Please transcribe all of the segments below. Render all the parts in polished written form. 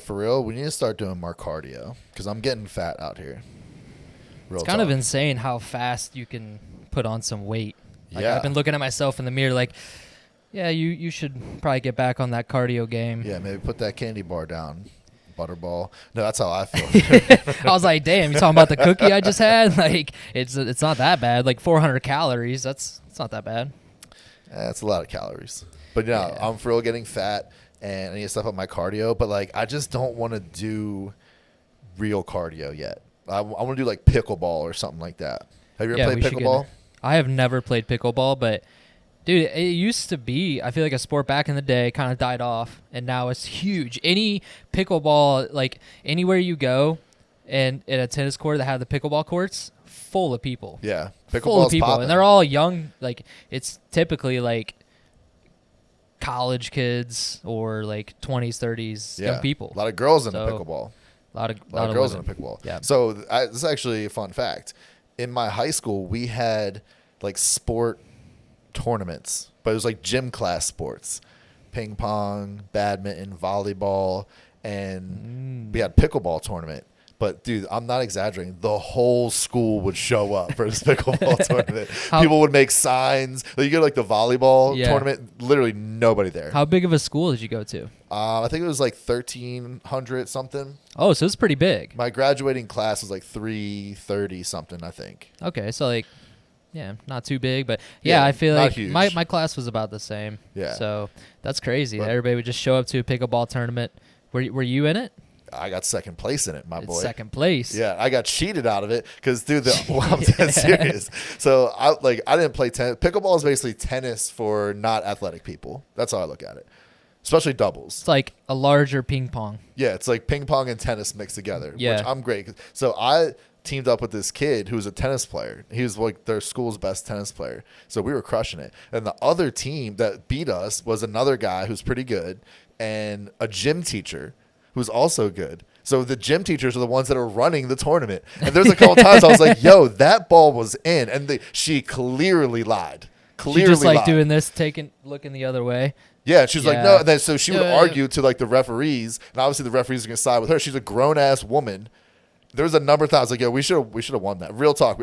for real, we need to start doing more cardio because I'm getting fat out here. It's kind of insane how fast you can put on some weight. Like, yeah. I've been looking at myself in the mirror like, yeah, you should probably get back on that cardio game. Yeah, maybe put that candy bar down. Butterball. No, that's how I feel. I was like, damn, you talking about the cookie I just had? Like, it's not that bad. Like 400 calories. It's not that bad. That's a lot of calories. But yeah, I'm for real getting fat and I need to step up my cardio. But like, I just don't want to do real cardio yet. I want to do like pickleball or something like that. Have you ever played pickleball? I have never played pickleball, but dude, it used to be, I feel like a sport back in the day, kind of died off, and now it's huge. Any pickleball, like anywhere you go, and in a tennis court that have the pickleball courts, full of people. Yeah, full of people, popping. and they're all young. Like it's typically like college kids or like 20s, 30s, young people. A lot of girls in the pickleball. A lot of girls women. in the pickleball. Yeah. So this is actually a fun fact. In my high school, we had like sport tournaments, but it was like gym class sports, ping pong, badminton, volleyball, and we had pickleball tournament. But dude, I'm not exaggerating. The whole school would show up for this pickleball tournament. People would make signs. Like, you go to like the volleyball tournament, literally nobody there. How big of a school did you go to? I think it was like 1,300 something. Oh, so it's pretty big. My graduating class was like 330 something, I think. Okay, so like, yeah, not too big, but I feel like huge. my class was about the same. Yeah. So that's crazy. But Everybody would just show up to a pickleball tournament. Were you in it? I got second place in it, my boy. Second place. Yeah, I got cheated out of it because, dude, I'm dead serious. So I didn't play tennis. Pickleball is basically tennis for not athletic people. That's how I look at it, especially doubles. It's like a larger ping pong. Yeah, it's like ping pong and tennis mixed together. Yeah. Which I'm great. So I teamed up with this kid who was a tennis player. He was like their school's best tennis player. So we were crushing it. And the other team that beat us was another guy who's pretty good and a gym teacher who's also good. So the gym teachers are the ones that are running the tournament. And there's a couple times I was like, yo, that ball was in. And she clearly lied. She just like lied. doing this, looking the other way. Yeah, and she's like, no. And then so she would argue to like the referees. And obviously the referees are going to side with her. She's a grown-ass woman. There was a number of times like, yo, we should have won that. Real talk.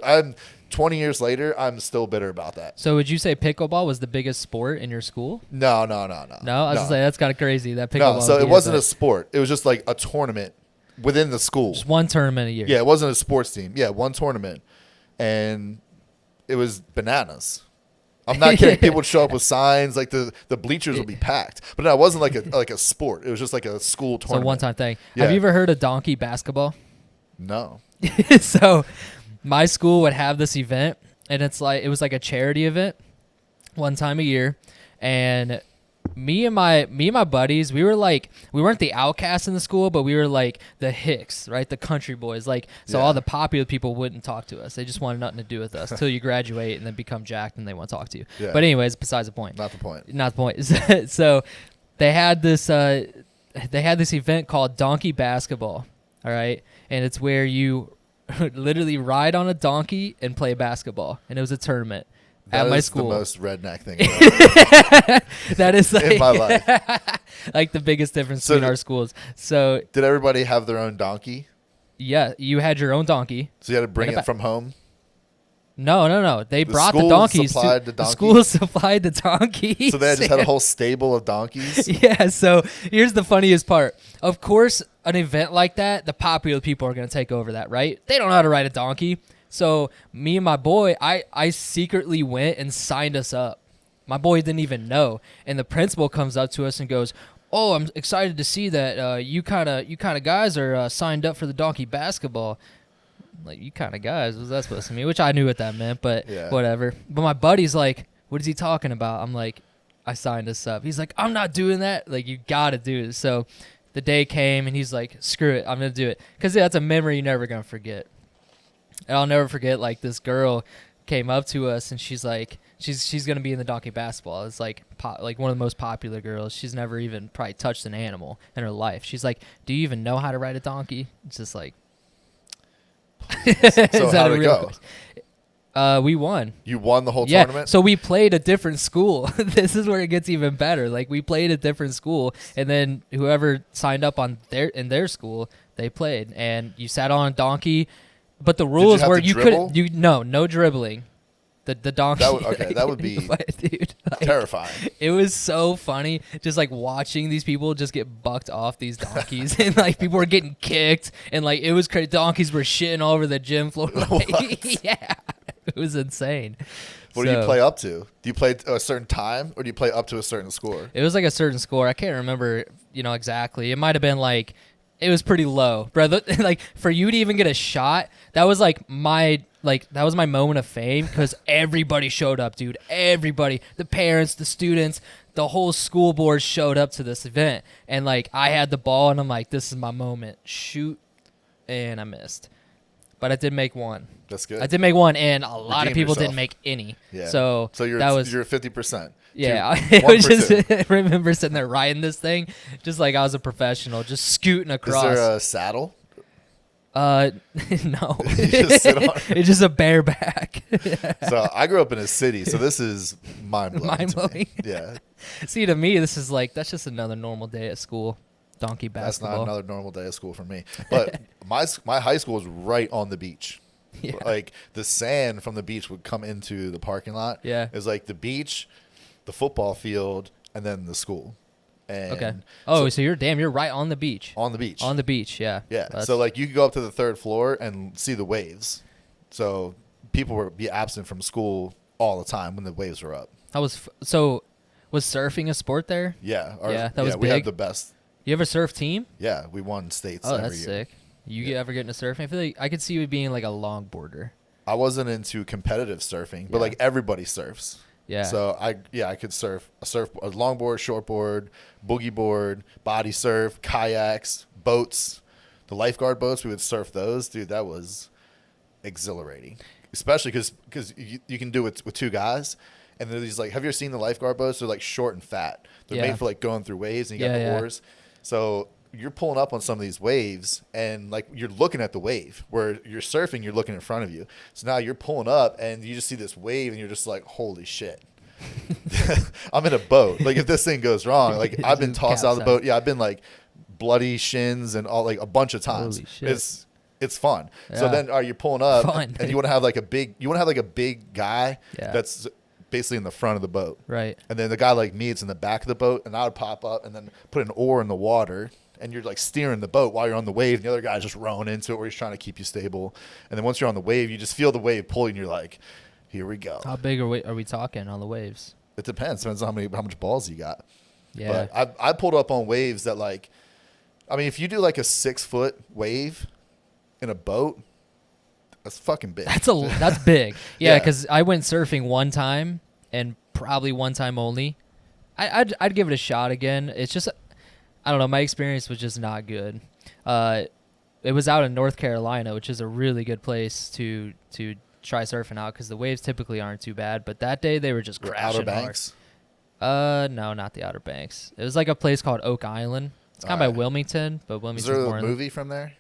20 years later, I'm still bitter about that. So would you say pickleball was the biggest sport in your school? No. No, I was gonna say that's kind of crazy. That pickleball. No, so it wasn't a sport. It was just like a tournament within the school. Just one tournament a year. Yeah, it wasn't a sports team. Yeah, one tournament, and it was bananas. I'm not kidding. People would show up with signs. Like the bleachers would be packed. But no, it wasn't like a sport. It was just like a school tournament. It's a one-time thing. Yeah. Have you ever heard of donkey basketball? No. So my school would have this event, and it was like a charity event one time a year, and me and my buddies, we weren't the outcasts in the school, but we were like the hicks, right? The country boys. Like, so all the popular people wouldn't talk to us. They just wanted nothing to do with us until you graduate and then become jacked and they want to talk to you. Yeah. But anyways, besides the point. Not the point. Not the point. So they had this event called donkey basketball. All right. And it's where you literally ride on a donkey and play basketball. And it was a tournament at my school. That is the most redneck thing I've ever that is like, in my life. Like the biggest difference between our schools. So did everybody have their own donkey? Yeah, you had your own donkey. So you had to bring it from home? No. They brought the donkeys. The school supplied the donkeys. So they just had a whole stable of donkeys? Yeah, so here's the funniest part. Of course, an event like that, the popular people are going to take over that, right? They don't know how to ride a donkey. So me and my boy, I secretly went and signed us up. My boy didn't even know. And the principal comes up to us and goes, "Oh, I'm excited to see that you kind of guys are signed up for the donkey basketball." Like, you kind of guys, what's that supposed to mean? Which I knew what that meant, but whatever. But my buddy's like, "What is he talking about?" I'm like, "I signed us up." He's like, "I'm not doing that." Like, you got to do it. So the day came, and he's like, "Screw it, I'm going to do it." Because that's a memory you're never going to forget. And I'll never forget, like, this girl came up to us, and she's like, she's going to be in the donkey basketball. It's like one of the most popular girls. She's never even probably touched an animal in her life. She's like, "Do you even know how to ride a donkey?" It's just like... So how'd it go? We won. You won the whole Yeah, tournament? so we played a different school. This is where it gets even better. Like, we played a different school, and then whoever signed up on their school, they played. And you sat on a donkey, but the rules have were to you dribble? couldn't. No dribbling. The donkey. That would be Dude, like, terrifying. It was so funny, just like watching these people just get bucked off these donkeys, and like people were getting kicked, and like it was crazy. Donkeys were shitting all over the gym floor. Like, yeah, it was insane. What do you play up to? Do you play a certain time, or do you play up to a certain score? It was like a certain score. I can't remember, exactly. It might have been like, it was pretty low, bro. Like, for you to even get a shot, that was like that was my moment of fame, because everybody showed up, dude. Everybody, the parents, the students, the whole school board showed up to this event, and like I had the ball, and I'm like, this is my moment. Shoot, and I missed, but I did make one. That's good. I did make one, and a lot of people yourself. didn't make any. Yeah. So you're that was you're 50%. Yeah, I was just I remember sitting there riding this thing, just like I was a professional, just scooting across. Is there a saddle? No. You just sit on it? It's just a bareback. So I grew up in a city, so this is mind-blowing. Mind-blowing. Yeah. See, to me, this is like, that's just another normal day at school. Donkey basketball. That's not another normal day of school for me. But my high school was right on the beach. Yeah. Like, the sand from the beach would come into the parking lot. Yeah. It was like the beach, the football field, and then the school. And Okay. Oh, so you're right on the beach. on the beach. On the beach, yeah. Yeah. That's- So like you could go up to the third floor and see the waves. So people would be absent from school all the time when the waves were up. so was surfing a sport there? Yeah. Yeah, that was we had big. the best. You ever surf team? Yeah, we won states Oh, every that's year. sick. You ever get into surfing? I feel like I could see you being like a longboarder. I wasn't into competitive surfing, but Yeah. like everybody surfs. Yeah. So I could surf a longboard, shortboard, boogie board, body surf, kayaks, boats, the lifeguard boats. We would surf those, dude. That was exhilarating, especially because you can do it with two guys. And they're these, like, have you ever seen the lifeguard boats? They're like short and fat. They're Yeah. made for like going through waves, and you got Yeah, the yeah. oars. So you're pulling up on some of these waves, and like you're looking at the wave. Where you're surfing, you're looking in front of you. So now you're pulling up, and you just see this wave, and you're just like, holy shit. I'm in a boat. Like, if this thing goes wrong, like I've been tossed out of the boat. Yeah, I've been like bloody shins and all, like a bunch of times. Holy shit. It's fun. So Yeah. then you're pulling up, Fun. and you want to have like a big guy Yeah. that's basically in the front of the boat. Right. And then the guy like me, it's in the back of the boat, and I would pop up and then put an oar in the water, and you're like steering the boat while you're on the wave, and the other guy's just rowing into it, or he's trying to keep you stable. And then once you're on the wave, you just feel the wave pulling, and you're like, here we go. How big are we talking on the waves? It depends on how much balls you got. Yeah. But I pulled up on waves that, like, I mean, if you do like a 6-foot wave in a boat, that's fucking big. That's big. Yeah, Yeah. because I went surfing one time, and probably one time only. I'd give it a shot again. It's just, I don't know. My experience was just not good. It was out in North Carolina, which is a really good place to try surfing out, because the waves typically aren't too bad. But that day they were just crashing Outer Banks. hard. No, not the Outer Banks. It was like a place called Oak Island. It's kind of by Alright. Wilmington, but Is Wilmington's there more a in movie from there?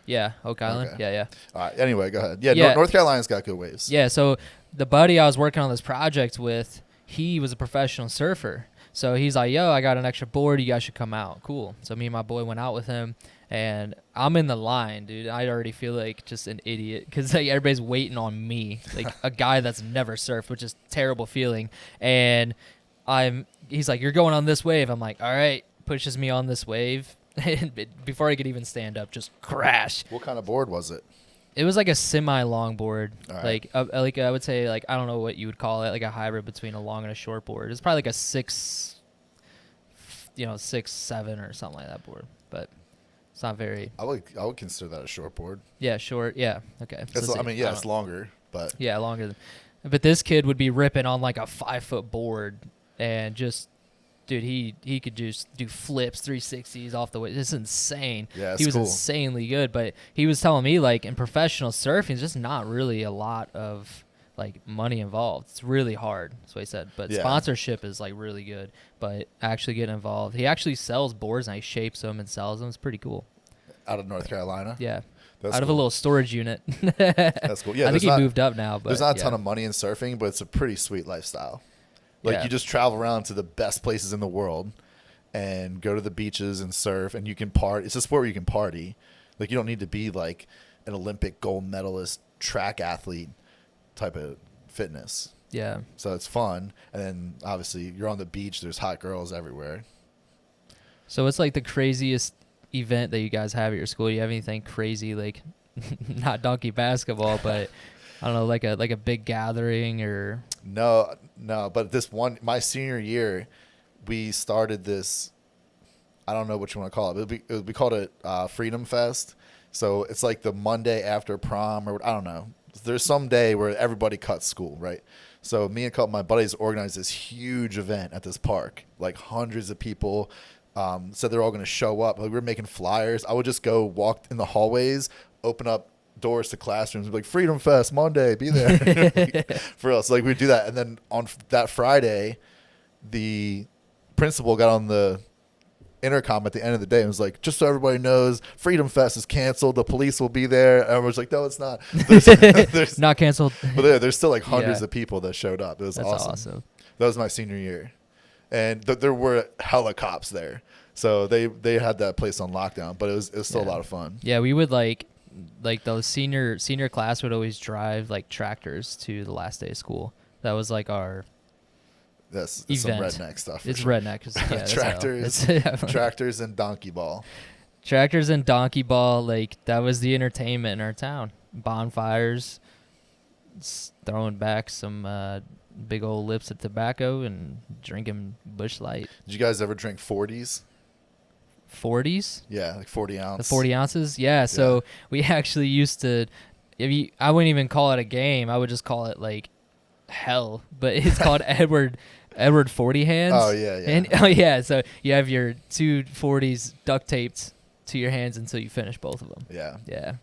Yeah, Oak Island. Okay. Yeah. All right. Anyway, go ahead. Yeah, Yeah. North Carolina's got good waves. Yeah, so the buddy I was working on this project with, he was a professional surfer. So he's like, yo, I got an extra board. You guys should come out. Cool. So me and my boy went out with him, and I'm in the line, dude. I already feel like just an idiot, because like everybody's waiting on me, like a guy that's never surfed, which is a terrible feeling. And he's like, you're going on this wave. I'm like, all right. Pushes me on this wave. And before I could even stand up, just crash. What kind of board was it? It was like a semi-longboard, All right. like I would say, like, I don't know what you would call it, like a hybrid between a long and a short board. It's probably like a 6, 7 or something like that board, but it's not very. I would consider that a short board. Yeah, short. Yeah, okay. So It's, I mean, yeah, don't it's know. longer, but Yeah, longer than. But this kid would be ripping on like a 5-foot board, and just, dude, he could just do flips, 360s off the way. It's insane. Yeah, it's he was cool. insanely good. But he was telling me, like, in professional surfing, it's just not really a lot of like money involved. It's really hard. That's what he said. But Yeah. sponsorship is like really good. But actually getting involved, he actually sells boards and he shapes them and sells them. It's pretty cool. Out of North Carolina. Yeah. That's Out of a cool. little storage unit. That's cool. Yeah, I think there's he not- moved up now, but There's not a yeah. ton of money in surfing, but it's a pretty sweet lifestyle. Like Yeah. you just travel around to the best places in the world and go to the beaches and surf, and you can party. It's a sport where you can party. Like you don't need to be like an Olympic gold medalist track athlete type of fitness. Yeah. So it's fun. And then obviously you're on the beach. There's hot girls everywhere. So what's like the craziest event that you guys have at your school? You have anything crazy, like not donkey basketball, but I don't know, like a big gathering or No. But this one, my senior year, we started this. I don't know what you want to call it. We called it Freedom Fest. So it's like the Monday after prom, or I don't know. There's some day where everybody cuts school, right? So me and a couple of my buddies organized this huge event at this park. Like hundreds of people said they're all going to show up. Like we were making flyers. I would just go walk in the hallways, open up doors to classrooms, be like Freedom Fest Monday, be there. For us, like we'd do that, and then on that Friday, the principal got on the intercom at the end of the day and was like, just so everybody knows, Freedom Fest is canceled. The police will be there. And everyone's like, no, it's not. There's not canceled. But there's still like hundreds Yeah. of people that showed up. It was That's awesome. That was my senior year. And there were hella cops there. So they had that place on lockdown, but it was still a lot of fun. Yeah, we would like the senior class would always drive like tractors to the last day of school. That was like our That's some event. redneck stuff. for It's sure. redneck. 'Cause, yeah, that's how- Tractors and donkey ball. Tractors and donkey ball, like that was the entertainment in our town. Bonfires, throwing back some big old lips of tobacco and drinking Busch Light. Did you guys ever drink 40s? 40s? Yeah, like 40 The ounce. 40 ounces? Yeah, so we actually used to, I wouldn't even call it a game. I would just call it like hell. But it's called Edward 40 hands. Oh, yeah, yeah. And, oh, yeah, so you have your two 40s duct taped to your hands until you finish both of them. Yeah. Yeah.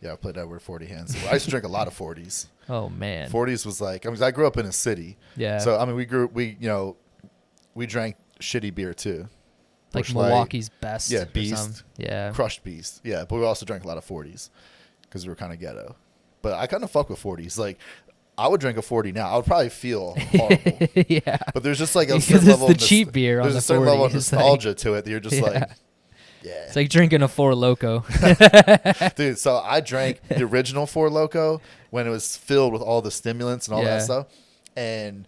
Yeah, I played Edward 40 hands. I used to drink a lot of 40s. Oh, man. 40s was like, I grew up in a city. Yeah. So, I mean, we drank shitty beer too. Like Busch Light, Milwaukee's best. Yeah, or Beast. something. Yeah. Crushed Beast. Yeah, but we also drank a lot of 40s because we were kind of ghetto. But I kind of fuck with 40s. Like, I would drink a 40 now. I would probably feel horrible. Yeah. But there's just like a Because certain it's level the of cheap beer on There's the a certain level of 40. It's like- nostalgia to it that you're just Yeah. like, yeah. It's like drinking a Four Loko. Dude, so I drank the original Four Loko when it was filled with all the stimulants and all Yeah. that stuff. And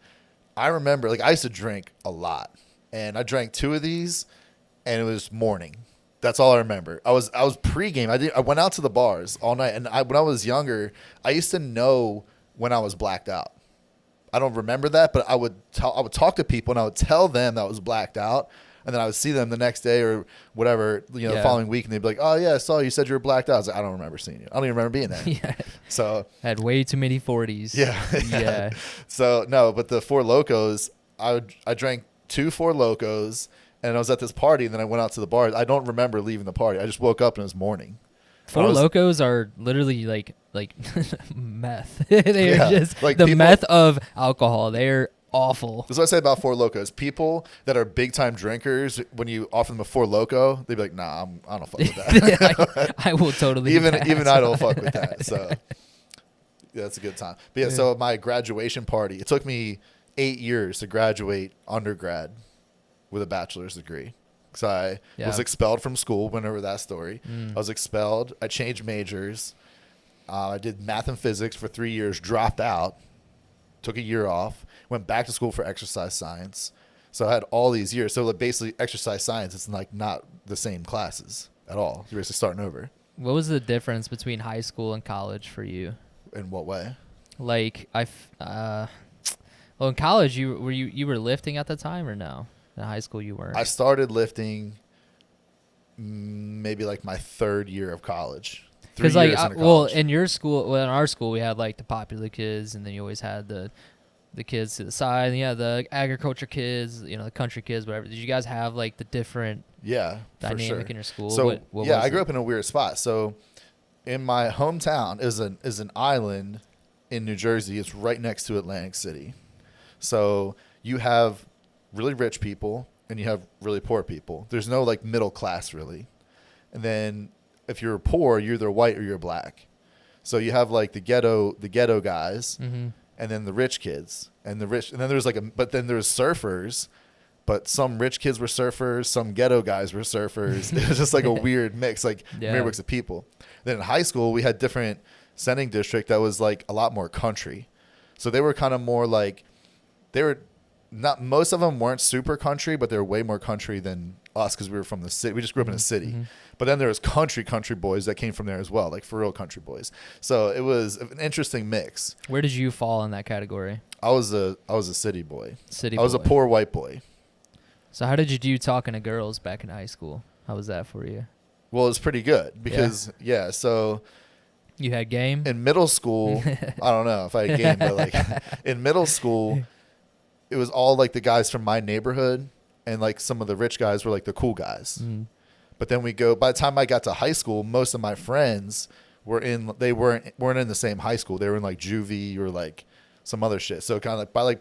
I remember, like, I used to drink a lot. And I drank 2 of these, and it was morning. That's all I remember. I was pregame. I went out to the bars all night. And when I was younger, I used to know when I was blacked out. I don't remember that, but I would talk to people, and I would tell them that I was blacked out. And then I would see them the next day or whatever, the Yeah. following week, and they'd be like, "Oh yeah, I saw you said you were blacked out." I was like, "I don't remember seeing you. I don't even remember being there." Yeah. So Had way too many 40s. yeah, Yeah. So no, but the Four Locos, I drank 2 Four Locos, and I was at this party, and then I went out to the bar. I don't remember leaving the party. I just woke up and it was morning. Four I was- Locos are literally like meth. They're Yeah, just like the people- meth of alcohol. They're awful. That's what I say about Four Locos. People that are big time drinkers, when you offer them a Four Loco, they'd be like, "Nah, I don't fuck with that." I will totally even pass. I don't fuck with that. So yeah, that's a good time. But yeah, so my graduation party, it took me 8 years to graduate undergrad with a bachelor's degree. So I was expelled from school. Whenever that story, I was expelled. I changed majors. I did math and physics for 3 years. Dropped out. Took a year off. Went back to school for exercise science. So I had all these years. So like basically, exercise science, it's like not the same classes at all. You're basically starting over. What was the difference between high school and college for you? In what way? Like well, in college you were lifting at the time or no? In high school you weren't. I started lifting maybe like my 3rd year of college. 3 Because like years into well, college. in your school, well, in our school we had like the popular kids, and then you always had the kids to the side, and yeah, the agriculture kids, the country kids, whatever. Did you guys have like the different yeah, for dynamic sure. in your school? So what yeah, was I grew it? up in a weird spot. So in my hometown is an island in New Jersey. It's right next to Atlantic City. So you have really rich people and you have really poor people. There's no like middle class really. And then if you're poor, you're either white or you're black. So you have like the ghetto guys, and then the rich kids, and then there's but then there's surfers, but some rich kids were surfers, some ghetto guys were surfers. It was just like a weird mix, like mix of people. Then in high school, we had different sending district that was like a lot more country. So they were kind of more like, they were not, most of them weren't super country, but they were way more country than us because we were from the city. We just grew up in a city. But then there was country boys that came from there as well, like for real country boys. So it was an interesting mix. Where did you fall in that category? I was a city boy. I was a poor white boy. So how did you do talking to girls back in high school? How was that for you? Well, it was pretty good because so you had game? In middle school, I don't know if I had game, but like in middle school, it was all like the guys from my neighborhood, and like some of the rich guys were like the cool guys. But then by the time I got to high school, most of my friends weren't in the same high school. They were in like juvie or like some other shit. So kind of like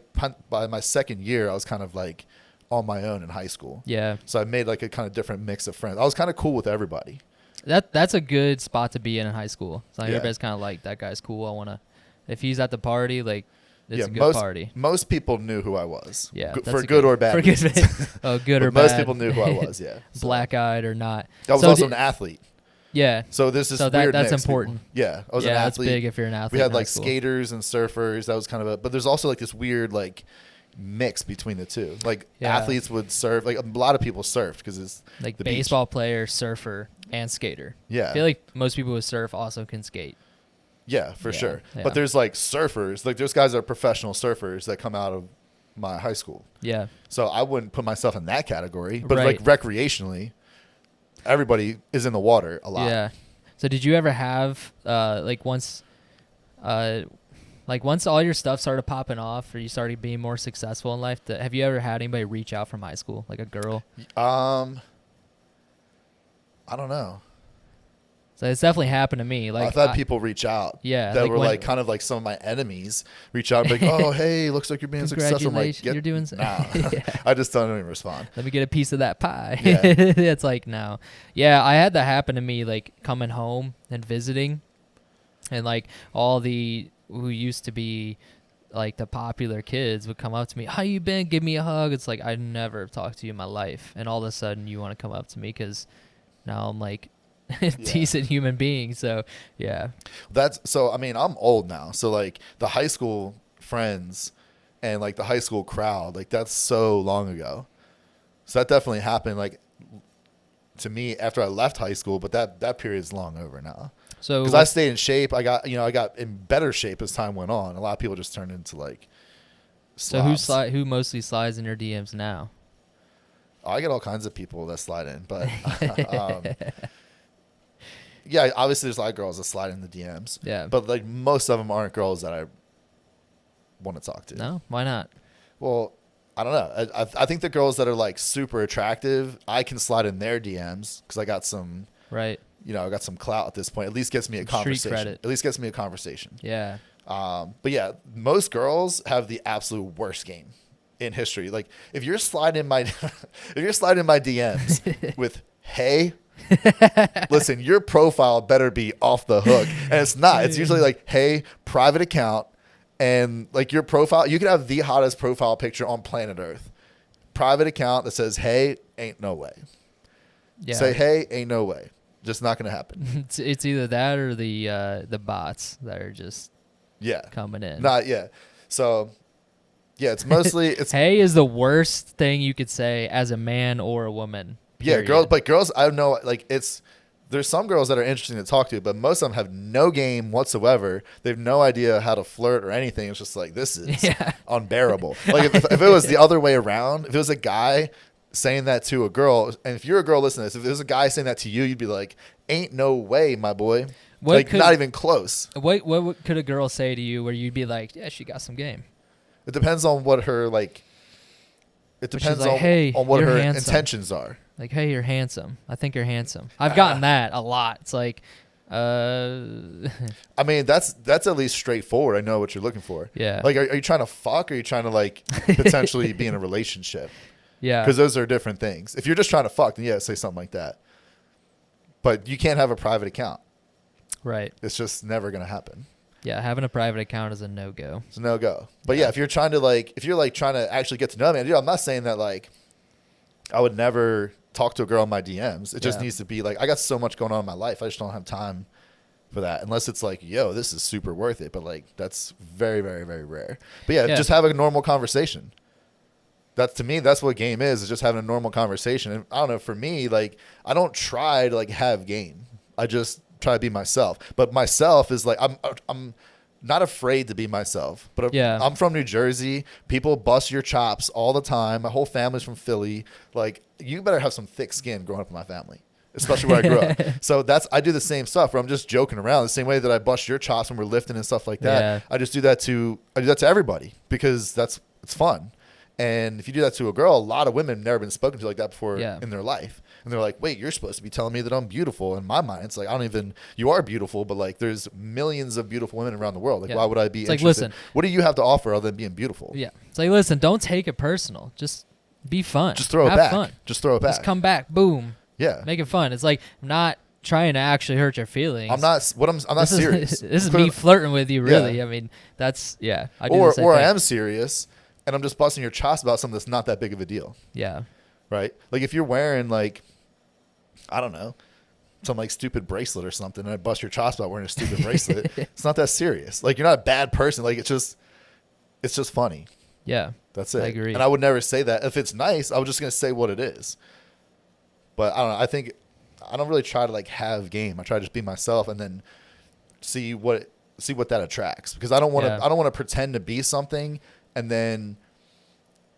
by my second year, I was kind of like on my own in high school. Yeah. So I made like a kind of different mix of friends. I was kind of cool with everybody. That's a good spot to be in high school. So everybody's kind of like, that guy's cool. If he's at the party, like, it's a good party. Most people knew who I was. Yeah. For good or bad. Oh, good or bad. Most people knew who I was, yeah. So. Black-eyed or not. I was also an athlete. Yeah. So this is weird that's mix. important. Yeah. I was an athlete. That's big if you're an athlete. We had like skaters and surfers. That was kind of but there's also like this weird like mix between the two. Like athletes would surf. Like a lot of people surfed because it's like the baseball player, surfer, and skater. Yeah. I feel like most people who surf also can skate. Yeah, for sure. Yeah. But there's like surfers. Like there's guys that are professional surfers that come out of my high school. Yeah. So I wouldn't put myself in that category. But like recreationally, everybody is in the water a lot. Yeah. So did you ever have once all your stuff started popping off or you started being more successful in life, have you ever had anybody reach out from high school, like a girl? I don't know. So it's definitely happened to me. Like I've had people reach out. Yeah. That were like kind of like some of my enemies reach out and be like, oh, hey, looks like you're being successful. I'm like, you're doing nah. I just don't even respond. Let me get a piece of that pie. Yeah. It's like, no. Yeah, I had that happen to me, like coming home and visiting. And like all who used to be like the popular kids would come up to me, how you been? Give me a hug. It's like, I never talked to you in my life. And all of a sudden you want to come up to me because now I'm like, decent human being. So yeah, I mean, I'm old now, so like the high school friends and like the high school crowd, like that's so long ago. So that definitely happened like to me after I left high school, but that period's long over now. So because I stayed in shape, I got in better shape as time went on. A lot of people just turned into like slobs. So who mostly slides in your DMs now? I get all kinds of people that slide in, but yeah, obviously there's a lot of girls that slide in the DMs. Yeah. But like most of them aren't girls that I want to talk to. No? Why not? Well, I don't know. I think the girls that are like super attractive, I can slide in their DMs because I got some I got some clout at this point. At least gets me a conversation. Street credit. At least gets me a conversation. Yeah. But yeah, most girls have the absolute worst game in history. Like if you're sliding in my DMs with hey, listen, your profile better be off the hook. And it's not. It's usually like, hey, private account. And like your profile, you could have the hottest profile picture on planet Earth. Private account that says, hey, ain't no way. Yeah. Say, hey, ain't no way. Just not going to happen. It's either that or the bots that are just coming in. So, yeah, it's mostly... hey is the worst thing you could say as a man or a woman. Period. Yeah, girls, I don't know, like there's some girls that are interesting to talk to, but most of them have no game whatsoever. They have no idea how to flirt or anything. It's just like, this is unbearable. Like if it was the other way around, if it was a guy saying that to a girl, and if you're a girl listening to this, if there was a guy saying that to you, you'd be like, ain't no way, my boy. Not even close. What could a girl say to you where you'd be like, yeah, she got some game? It depends on what her, like, it depends like, hey, on what her handsome. intentions are. Like, hey, you're handsome. I think you're handsome. I've gotten that a lot. It's like, I mean, that's at least straightforward. I know what you're looking for. Yeah. Like, are you trying to fuck or are you trying to, like, potentially be in a relationship? Yeah. Because those are different things. If you're just trying to fuck, then say something like that. But you can't have a private account. Right. It's just never going to happen. Yeah, having a private account is a no-go. It's a no-go. But yeah, if you're trying to trying to actually get to know me, dude, I'm not saying that like I would never talk to a girl in my DMs. It just needs to be like, I got so much going on in my life. I just don't have time for that unless it's like, yo, this is super worth it. But like, that's very, very, very rare. But yeah, just have a normal conversation. That to me, that's what game is just having a normal conversation. And I don't know, for me, like, I don't try to like have game. I just try to be myself. But myself is like, I'm not afraid to be myself. But I'm from New Jersey. People bust your chops all the time. My whole family's from Philly. Like, you better have some thick skin growing up in my family, especially where I grew up. So I do the same stuff where I'm just joking around the same way that I bust your chops when we're lifting and stuff like that. Yeah. I do that to everybody because it's fun. And if you do that to a girl, a lot of women have never been spoken to like that before in their life. And they're like, wait, you're supposed to be telling me that I'm beautiful. In my mind, it's like, you are beautiful, but like there's millions of beautiful women around the world. Like, why would I be interested? Like, listen, what do you have to offer other than being beautiful? Yeah. It's like, listen, don't take it personal. Just be fun. Just throw it back. Fun. Just throw it back. Just come back. Boom. Yeah. Make it fun. It's like, I'm not trying to actually hurt your feelings. I'm not serious. This is me flirting with you, really. I mean, that's, I do the same or thing. I am serious. And I'm just busting your chops about something that's not that big of a deal. Yeah. Right? Like if you're wearing like, I don't know, some like stupid bracelet or something, and I bust your chops about wearing a stupid bracelet, it's not that serious. Like you're not a bad person. Like it's just funny. Yeah. That's it. I agree. And I would never say that. If it's nice, I was just going to say what it is. But I don't know. I think I don't really try to like have game. I try to just be myself and then see what that attracts, because I don't want to pretend to be something and then,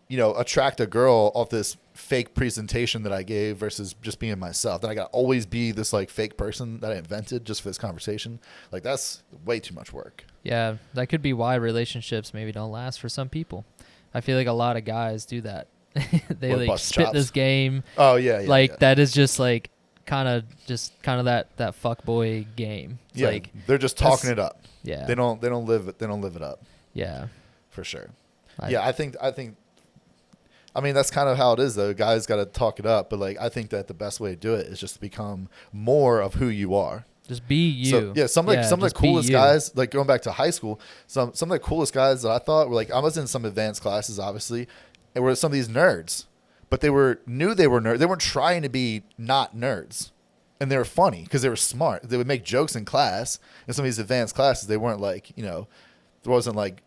attract a girl off this fake presentation that I gave versus just being myself. Then I got to always be this like fake person that I invented just for this conversation. Like that's way too much work. Yeah. That could be why relationships maybe don't last for some people. I feel like a lot of guys do that. They like spit chops. This game. Oh yeah. That is just like kind of that fuckboy game. It's like they're just talking it up. Yeah. They don't live it up. Yeah. For sure. I think that's kind of how it is though. Guys got to talk it up, but like I think that the best way to do it is just to become more of who you are. Just be you. So, some of the coolest guys, like going back to high school, some of the coolest guys that I thought were like, I was in some advanced classes obviously, and were some of these nerds, but they knew they were nerds. They weren't trying to be not nerds. And they were funny because they were smart. They would make jokes in class. In some of these advanced classes, they weren't like, there wasn't like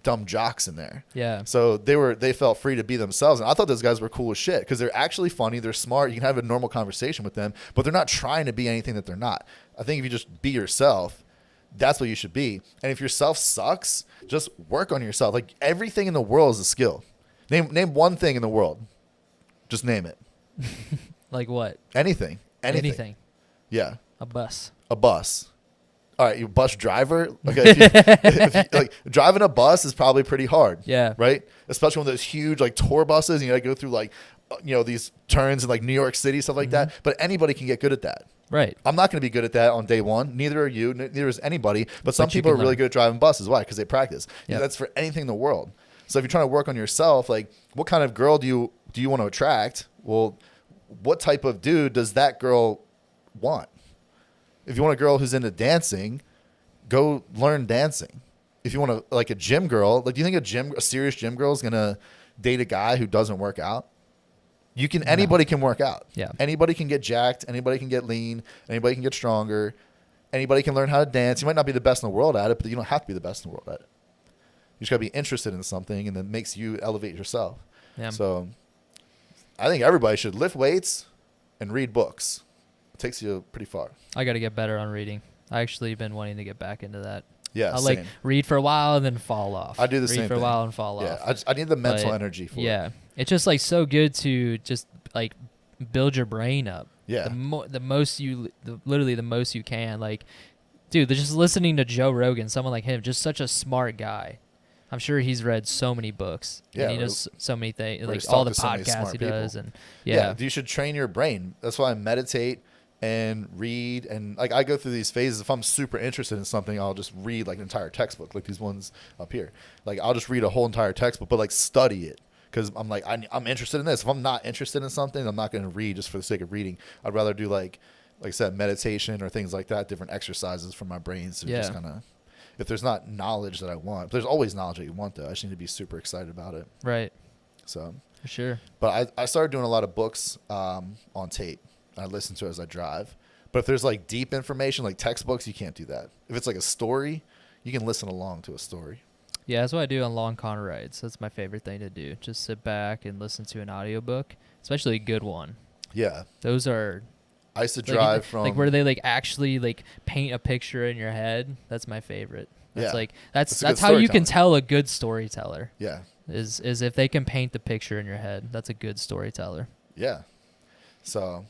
dumb jocks in there. Yeah. So they felt free to be themselves. And I thought those guys were cool as shit because they're actually funny. They're smart. You can have a normal conversation with them, but they're not trying to be anything that they're not. I think if you just be yourself, that's what you should be. And if yourself sucks, just work on yourself. Like everything in the world is a skill. Name one thing in the world. Just name it. Like what? Anything. Yeah. A bus. All right, you bus driver. Okay, if you, like driving a bus is probably pretty hard. Yeah. Right. Especially when those huge like tour buses, and you got to go through like, these turns in like New York City, stuff like that. But anybody can get good at that. Right. I'm not going to be good at that on day one. Neither are you. Neither is anybody. But some people are really good at driving buses. Why? Because they practice. Yep. That's for anything in the world. So if you're trying to work on yourself, like what kind of girl do you want to attract? Well, what type of dude does that girl want? If you want a girl who's into dancing, go learn dancing. If you want a gym girl, like do you think a serious gym girl is gonna date a guy who doesn't work out? Anybody can work out. Yeah. Anybody can get jacked. Anybody can get lean. Anybody can get stronger. Anybody can learn how to dance. You might not be the best in the world at it, but you don't have to be the best in the world at it. You just gotta be interested in something, and then makes you elevate yourself. Yeah. So, I think everybody should lift weights and read books. It takes you pretty far. I got to get better on reading. I actually been wanting to get back into that. Yeah, I like read for a while and then fall off. I do the same thing. Read for a while and fall off. Yeah, I need the mental energy for it. Yeah, it's just like so good to just like build your brain up. Yeah, the most you can. Like, dude, just listening to Joe Rogan, someone like him, just such a smart guy. I'm sure he's read so many books. Yeah, and he knows so many things, like all the podcasts he does, and yeah, you should train your brain. That's why I meditate and read, and like I go through these phases. If I'm super interested in something, I'll just read like an entire textbook, like these ones up here. Like I'll just read a whole entire textbook, but like study it because I'm like I'm interested in this. If I'm not interested in something, I'm not going to read just for the sake of reading. I'd rather do like like I said, meditation or things like that, different exercises for my brains to just kind of, if there's not knowledge that I want, there's always knowledge that you want though. I just need to be super excited about it. Right. So For sure. But I started doing a lot of books on tape. I listen to it as I drive. But if there's like deep information, like textbooks, you can't do that. If it's like a story, you can listen along to a story. Yeah, that's what I do on long car rides. That's my favorite thing to do. Just sit back and listen to an audiobook, especially a good one. Yeah. Those are... I used to drive from... Like where they like actually like paint a picture in your head. That's my favorite. That's like that's how you can tell a good storyteller. Yeah. Is if they can paint the picture in your head. That's a good storyteller. Yeah. So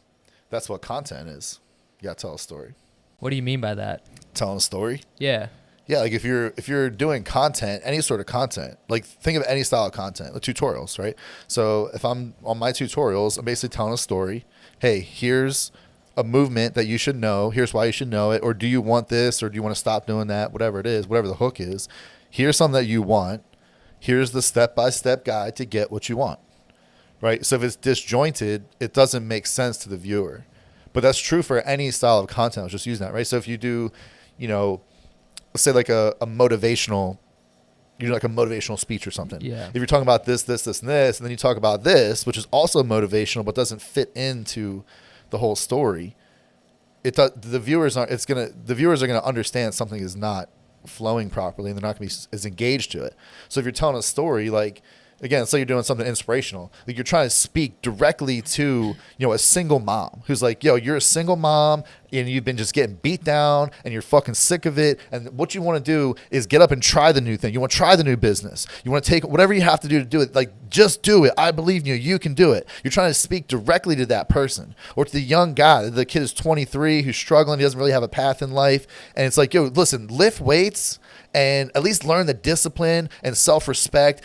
that's what content is. You gotta tell a story. What do you mean by that? Telling a story? Yeah. Yeah, like if you're doing content, any sort of content, like think of any style of content, like tutorials, right? So if I'm on my tutorials, I'm basically telling a story. Hey, here's a movement that you should know. Here's why you should know it. Or do you want this? Or do you want to stop doing that? Whatever it is, whatever the hook is. Here's something that you want. Here's the step-by-step guide to get what you want, right? So if it's disjointed, it doesn't make sense to the viewer. But that's true for any style of content. I was just using that, right? So if you do, let's say like a motivational, you do like a motivational speech or something. Yeah. If you're talking about this, and then you talk about this, which is also motivational but doesn't fit into the whole story, the viewers are gonna understand something is not flowing properly, and they're not gonna be as engaged to it. So if you're telling a story, like again, say you're doing something inspirational, like you're trying to speak directly to a single mom who's like, yo, you're a single mom and you've been just getting beat down and you're fucking sick of it, and what you want to do is get up and try the new thing. You want to try the new business. You want to take whatever you have to do it. Like, just do it. I believe in you. You can do it. You're trying to speak directly to that person, or to the young guy. The kid is 23 who's struggling. He doesn't really have a path in life, and it's like, yo, listen, lift weights and at least learn the discipline and self-respect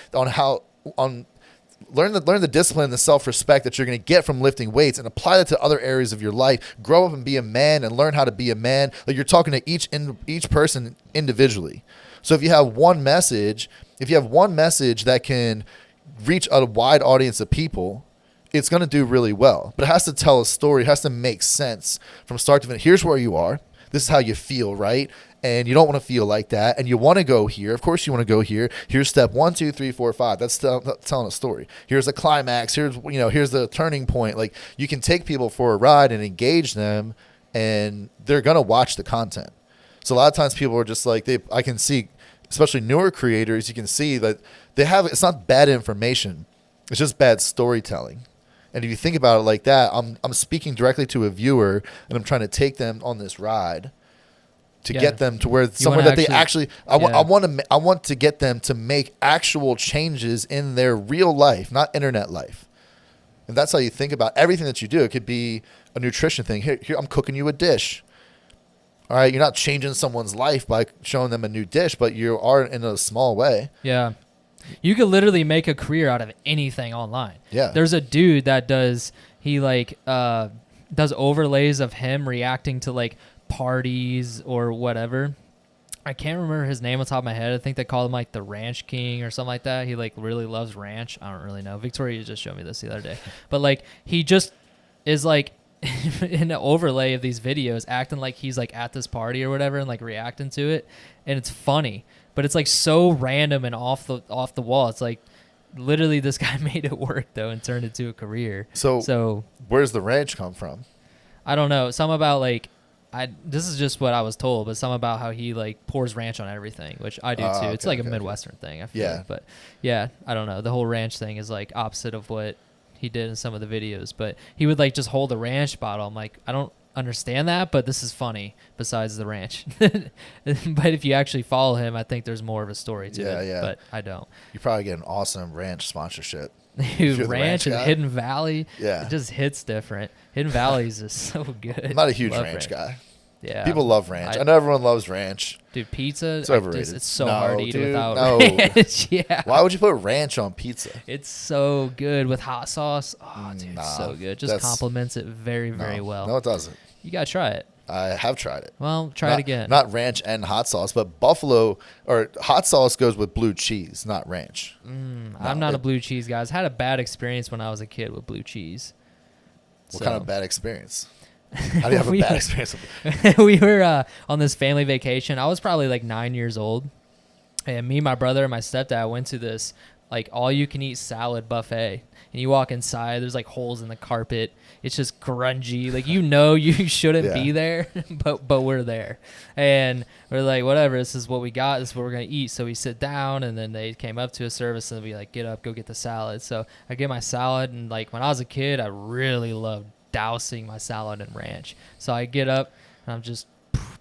learn the discipline and the self-respect that you're going to get from lifting weights, and apply that to other areas of your life. Grow up and be a man and learn how to be a man. Like, you're talking to each person individually. So if you have one message that can reach a wide audience of people, it's going to do really well. But it has to tell a story. It has to make sense from start to finish. Here's where you are. This is how you feel, right? And you don't want to feel like that, and you want to go here. Of course you want to go here. Here's step 1, 2, 3, 4, 5. That's telling a story. Here's the climax. Here's the turning point. Like, you can take people for a ride and engage them, and they're gonna watch the content. So a lot of times people are just like, I can see, especially newer creators, you can see that it's not bad information. It's just bad storytelling. And if you think about it like that, I'm speaking directly to a viewer, and I'm trying to take them on this ride to get them to somewhere that they actually I want to get them to make actual changes in their real life, not internet life. And that's how you think about everything that you do. It could be a nutrition thing. Here I'm cooking you a dish. All right, you're not changing someone's life by showing them a new dish, but you are in a small way. Yeah. You could literally make a career out of anything online. Yeah. There's a dude that does overlays of him reacting to like parties or whatever. I can't remember his name on top of my head. I think they call him like the Ranch King or something like that. He like really loves ranch. I don't really know. Victoria just showed me this the other day. But like, he just is like in an overlay of these videos acting like he's like at this party or whatever and like reacting to it, and it's funny, but it's like so random and off the wall. It's like literally this guy made it work though and turned it to a career. So where's the ranch come from? I don't know. Some about like this is just what I was told, but some about how he like pours ranch on everything, which I do too. Okay, it's like a Midwestern thing, I feel. Yeah. Like. But yeah, I don't know. The whole ranch thing is like opposite of what he did in some of the videos. But he would like just hold a ranch bottle. I'm like, I don't understand that, but this is funny besides the ranch. But if you actually follow him, I think there's more of a story to it. Yeah. But I don't. You probably get an awesome ranch sponsorship. Dude, ranch and Hidden Valley. Yeah. It just hits different. Hidden Valley is just so good. I'm not a huge ranch guy. Yeah. People love ranch. I know everyone loves ranch. Dude, pizza, it's overrated. It's so hard to eat without ranch. Yeah. Why would you put ranch on pizza? It's so good with hot sauce. Oh, dude, it's so good. Just complements it very, very well. No, it doesn't. You got to try it. I have tried it. Well, try it again. Not ranch and hot sauce, but buffalo or hot sauce goes with blue cheese, not ranch. I'm not a blue cheese guy. I had a bad experience when I was a kid with blue cheese. What kind of bad experience? How do you have a We- bad experience with we were on this family vacation. I was probably like 9 years old, and me, my brother, and my stepdad went to this like all-you-can-eat salad buffet. And you walk inside, there's like holes in the carpet. It's just grungy. Like, you know, you shouldn't Yeah. be there, but we're there, and we're like, whatever. This is what we got. This is what we're gonna eat. So we sit down, and then they came up to a service and we like, get up, go get the salad. So I get my salad, and like when I was a kid, I really loved dousing my salad in ranch. So I get up and I'm just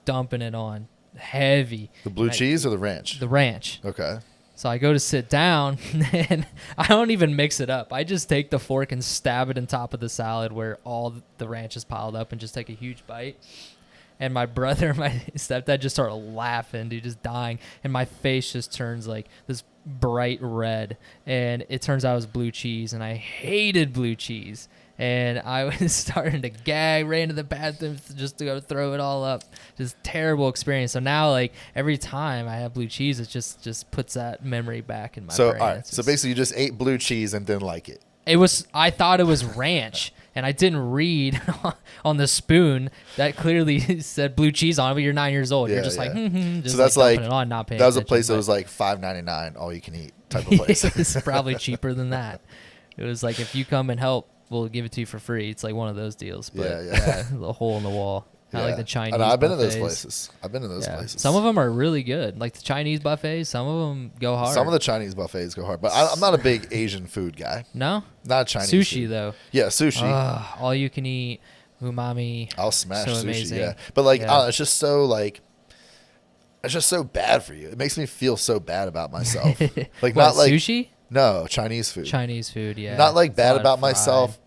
dumping it on heavy. the blue cheese or the ranch? The ranch. Okay. So I go to sit down and I don't even mix it up. I just take the fork and stab it on top of the salad where all the ranch is piled up and just take a huge bite. And my brother and my stepdad just start laughing, dude, just dying. And my face just turns like this bright red. And it turns out it was blue cheese. And I hated blue cheese. And I was starting to gag, ran to the bathroom just to go throw it all up. Just terrible experience. So now, like, every time I have blue cheese, it just puts that memory back in my So, brain. all right. It's So just- basically, you just ate blue cheese and didn't like it. I thought it was ranch, and I didn't read on the spoon that clearly said blue cheese on it, but you're 9 years old. Yeah, You're just like, yeah. just So that's like, like dumping it on, not paying that was a attention, place that but- was like $5.99 all you can eat type of place. it's probably cheaper than that. It was like, if you come and help, we'll give it to you for free. It's like one of those deals. But Yeah. the hole in the wall. I like the Chinese. And I've been to those buffets. places. I've been to those Yeah. places. Some of them are really good. Like the Chinese buffets, some of them go hard. Some of the Chinese buffets go hard, but I'm not a big Asian food guy. No? Not Chinese Sushi, food. though. Yeah, sushi. All you can eat, umami. I'll smash so sushi. amazing. Yeah, but like, Yeah. I don't know, it's just so like, it's just so bad for you. It makes me feel so bad about myself. Like, What, not like sushi? no Chinese food. Chinese food, yeah. Not like It's a bad lot of about fried. myself.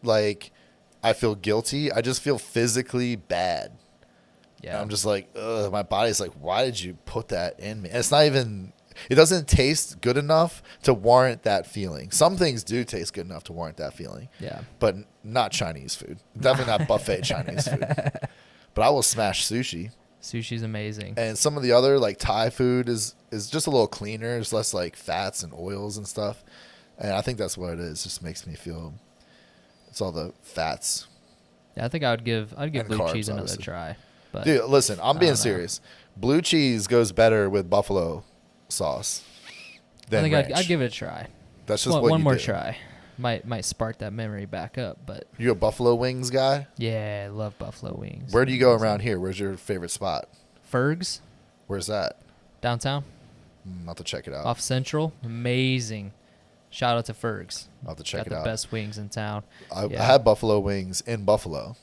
Like, I feel guilty. I just feel physically bad. And Yeah. I'm just like, ugh, my body's like, why did you put that in me? And it's not even, it doesn't taste good enough to warrant that feeling. Some things do taste good enough to warrant that feeling, Yeah. but not Chinese food. Definitely not buffet Chinese food. But I will smash sushi. Sushi's amazing. And some of the other, like Thai food, is just a little cleaner. There's less like fats and oils and stuff. And I think that's what it is. It just makes me feel, it's all the fats. Yeah, I think I'd give And blue carbs, cheese another obviously. try. But Dude, listen, I'm I being don't know. serious. Blue cheese goes better with buffalo sauce I than think ranch. I'd give it a try. That's just what One you more do. try. Might spark that memory back up, but You a buffalo wings guy? yeah, I love buffalo wings. Where do you go around here? Where's your favorite spot? Ferg's Where's that? downtown I'll have to check it out. off Central. Amazing. Shout out to Ferg's. I'll have to check Got it the out. best wings in town. I Yeah. had buffalo wings in Buffalo.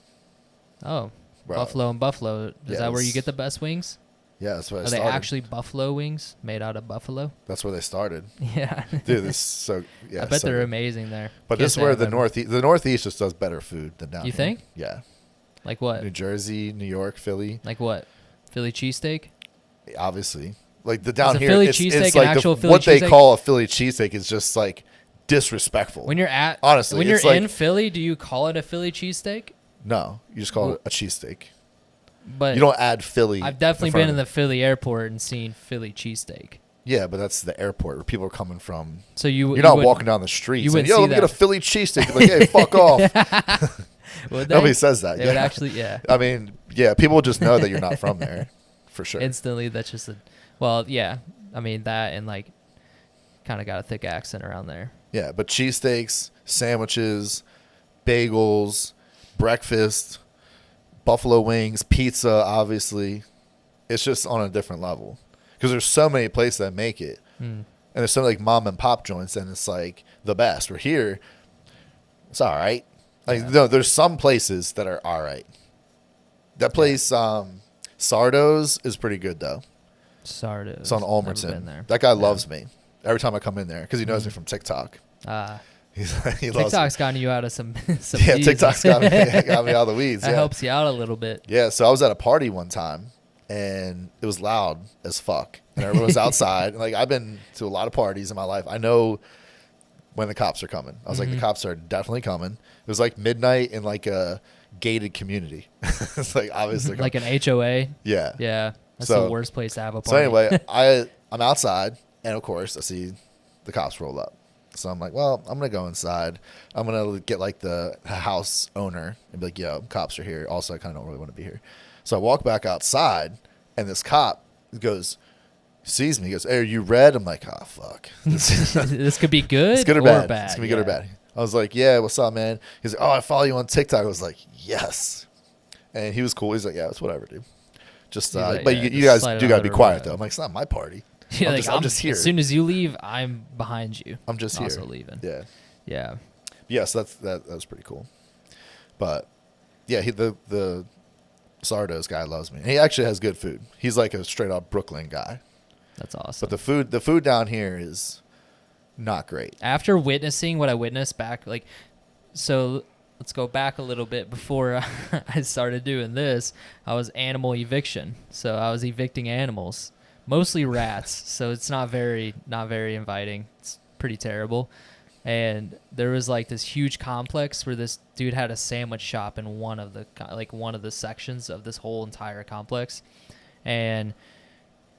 Oh, Bro. Buffalo and Buffalo. Is Yeah, that where you it's- get the best wings? Yeah, that's where I Are they started. actually buffalo wings made out of buffalo? That's where they started. Yeah. Dude, this is so yeah. I bet so they're good. amazing there. But Can't this is say where I've the ever- Northeast just does better food than down You here. think? Yeah. Like what? New Jersey, New York, Philly, Like what? Philly cheesesteak? obviously. Like the down a here, Philly it's cheesesteak like an actual Philly what they cheesesteak? call a Philly cheesesteak is just like disrespectful. When you're at Honestly, when you're it's like- in Philly, do you call it a Philly cheesesteak? No, you just call it a cheesesteak. But You don't add Philly. I've definitely front been in of the it. Philly airport and seen Philly cheesesteak. Yeah, but that's the airport where people are coming from. So you're You're not walking down the street. you saying, wouldn't Yo, see let me get a that. Philly cheesesteak. Like, hey, fuck off. Would they? Nobody says that. They yeah. would actually, yeah. I mean, yeah, people just know that you're not from there, for sure. Instantly, that's just a. Well, yeah. I mean that and like, kind of got a thick accent around there. Yeah, but cheesesteaks, sandwiches, bagels, breakfast, buffalo wings, pizza, obviously. It's just on a different level. Because there's so many places that make it. Mm. And there's so many like mom and pop joints, and it's like the best. We're here, it's all right. Like, Yeah. no, there's some places that are all right. That place, Sardo's, is pretty good, though. Sardos. It's on Never Almerton. been there. That guy Yeah. loves me every time I come in there because he knows me from TikTok. He loves me. TikTok's gotten you out of some. Yeah, D's. TikTok's got me out of the weeds. That Yeah. helps you out a little bit. Yeah, so I was at a party one time, and it was loud as fuck, and everyone was outside. And, like, I've been to a lot of parties in my life. I know when the cops are coming. I was like, the cops are definitely coming. It was like midnight in like a gated community. It's like obviously Like an HOA. yeah. Yeah, that's So- the worst place to have a party. So anyway, I'm outside, and of course I see the cops roll up. So I'm like, well, I'm going to go inside. I'm going to get like the house owner and be like, yo, cops are here. Also, I kind of don't really want to be here. So I walk back outside and this cop sees me. He goes, hey, are you red? I'm like, oh, fuck. This could be good, it's good or bad. bad. It's going to be good or bad. I was like, yeah, what's up, man? He's like, oh, I follow you on TikTok. I was like, yes. And he was cool. He's like, yeah, it's whatever, dude. Just, like, but yeah, you guys slide do it got to under be the quiet, rug. though. I'm like, it's not my party. Yeah, I'm just here. As soon as you leave, I'm behind you. I'm just here. Also leaving. Yeah. Yeah. Yeah, so that was pretty cool. But yeah, the Sardos guy loves me. And he actually has good food. He's like a straight up Brooklyn guy. That's awesome. But the food down here is not great. After witnessing what I witnessed back, like, so let's go back a little bit before I started doing this. I was animal eviction. So I was evicting animals, mostly rats. So it's not very inviting. It's pretty terrible. And there was like this huge complex where this dude had a sandwich shop in one of the sections of this whole entire complex. And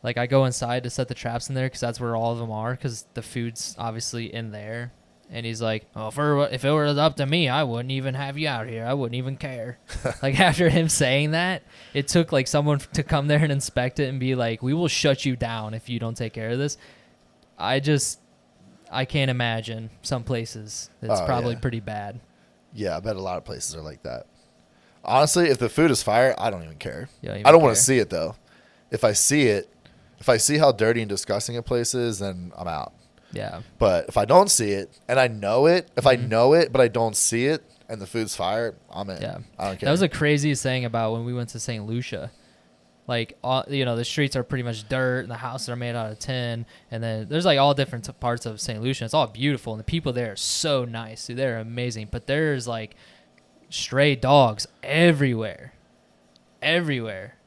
like I go inside to set the traps in there because that's where all of them are because the food's obviously in there. And he's like, oh, if it were up to me, I wouldn't even have you out here. I wouldn't even care. Like after him saying that, it took like someone to come there and inspect it and be like, we will shut you down if you don't take care of this. I can't imagine some places. It's probably pretty bad. Yeah, I bet a lot of places are like that. Honestly, if the food is fire, I don't even care. I don't want to see it, though. If I see how dirty and disgusting a place is, then I'm out. Yeah. But if I don't see it, and I know it, I know it, but I don't see it, and the food's fire, I'm in. Yeah. I don't care. That was the craziest thing about when we went to St. Lucia. Like, the streets are pretty much dirt, and the houses are made out of tin, and then there's like all different parts of St. Lucia. It's all beautiful, and the people there are so nice. Dude, they're amazing. But there's like stray dogs everywhere,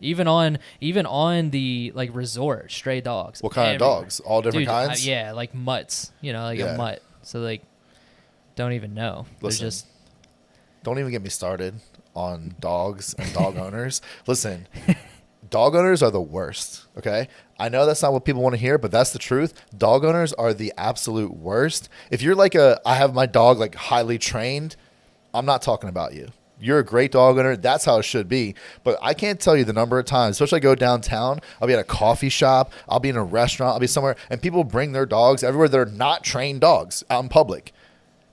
even on the like resort, stray dogs. What kind everywhere. of dogs? All different kinds. Yeah, like mutts. A mutt. So like, don't even know. Listen, They're just. Don't even get me started on dogs and dog owners. Listen. Dog owners are the worst, okay? I know that's not what people want to hear, but that's the truth. Dog owners are the absolute worst. If you're like I have my dog like highly trained, I'm not talking about you. You're a great dog owner. That's how it should be. But I can't tell you the number of times, especially I go downtown, I'll be at a coffee shop, I'll be in a restaurant, I'll be somewhere, and people bring their dogs everywhere. They're not trained dogs out in public.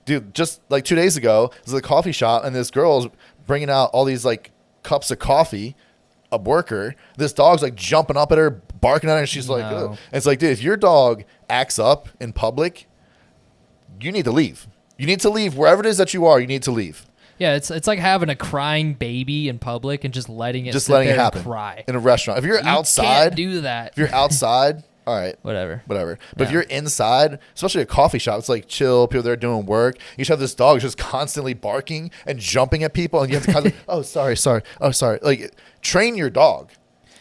Dude, just like 2 days ago, I was at a coffee shop, and this girl's bringing out all these like cups of coffee, a worker. This dog's like jumping up at her, barking at her, and she's like, ugh. And it's like, dude, if your dog acts up in public, you need to leave. You need to leave wherever it is that you are. You need to leave. Yeah, it's like having a crying baby in public and just letting it happen and cry in a restaurant. If you're outside, can't do that. If you're outside, all right, whatever. But if you're inside, especially a coffee shop, it's like chill. People there doing work. You just have this dog just constantly barking and jumping at people, and you have to kind of, oh sorry. Like, train your dog.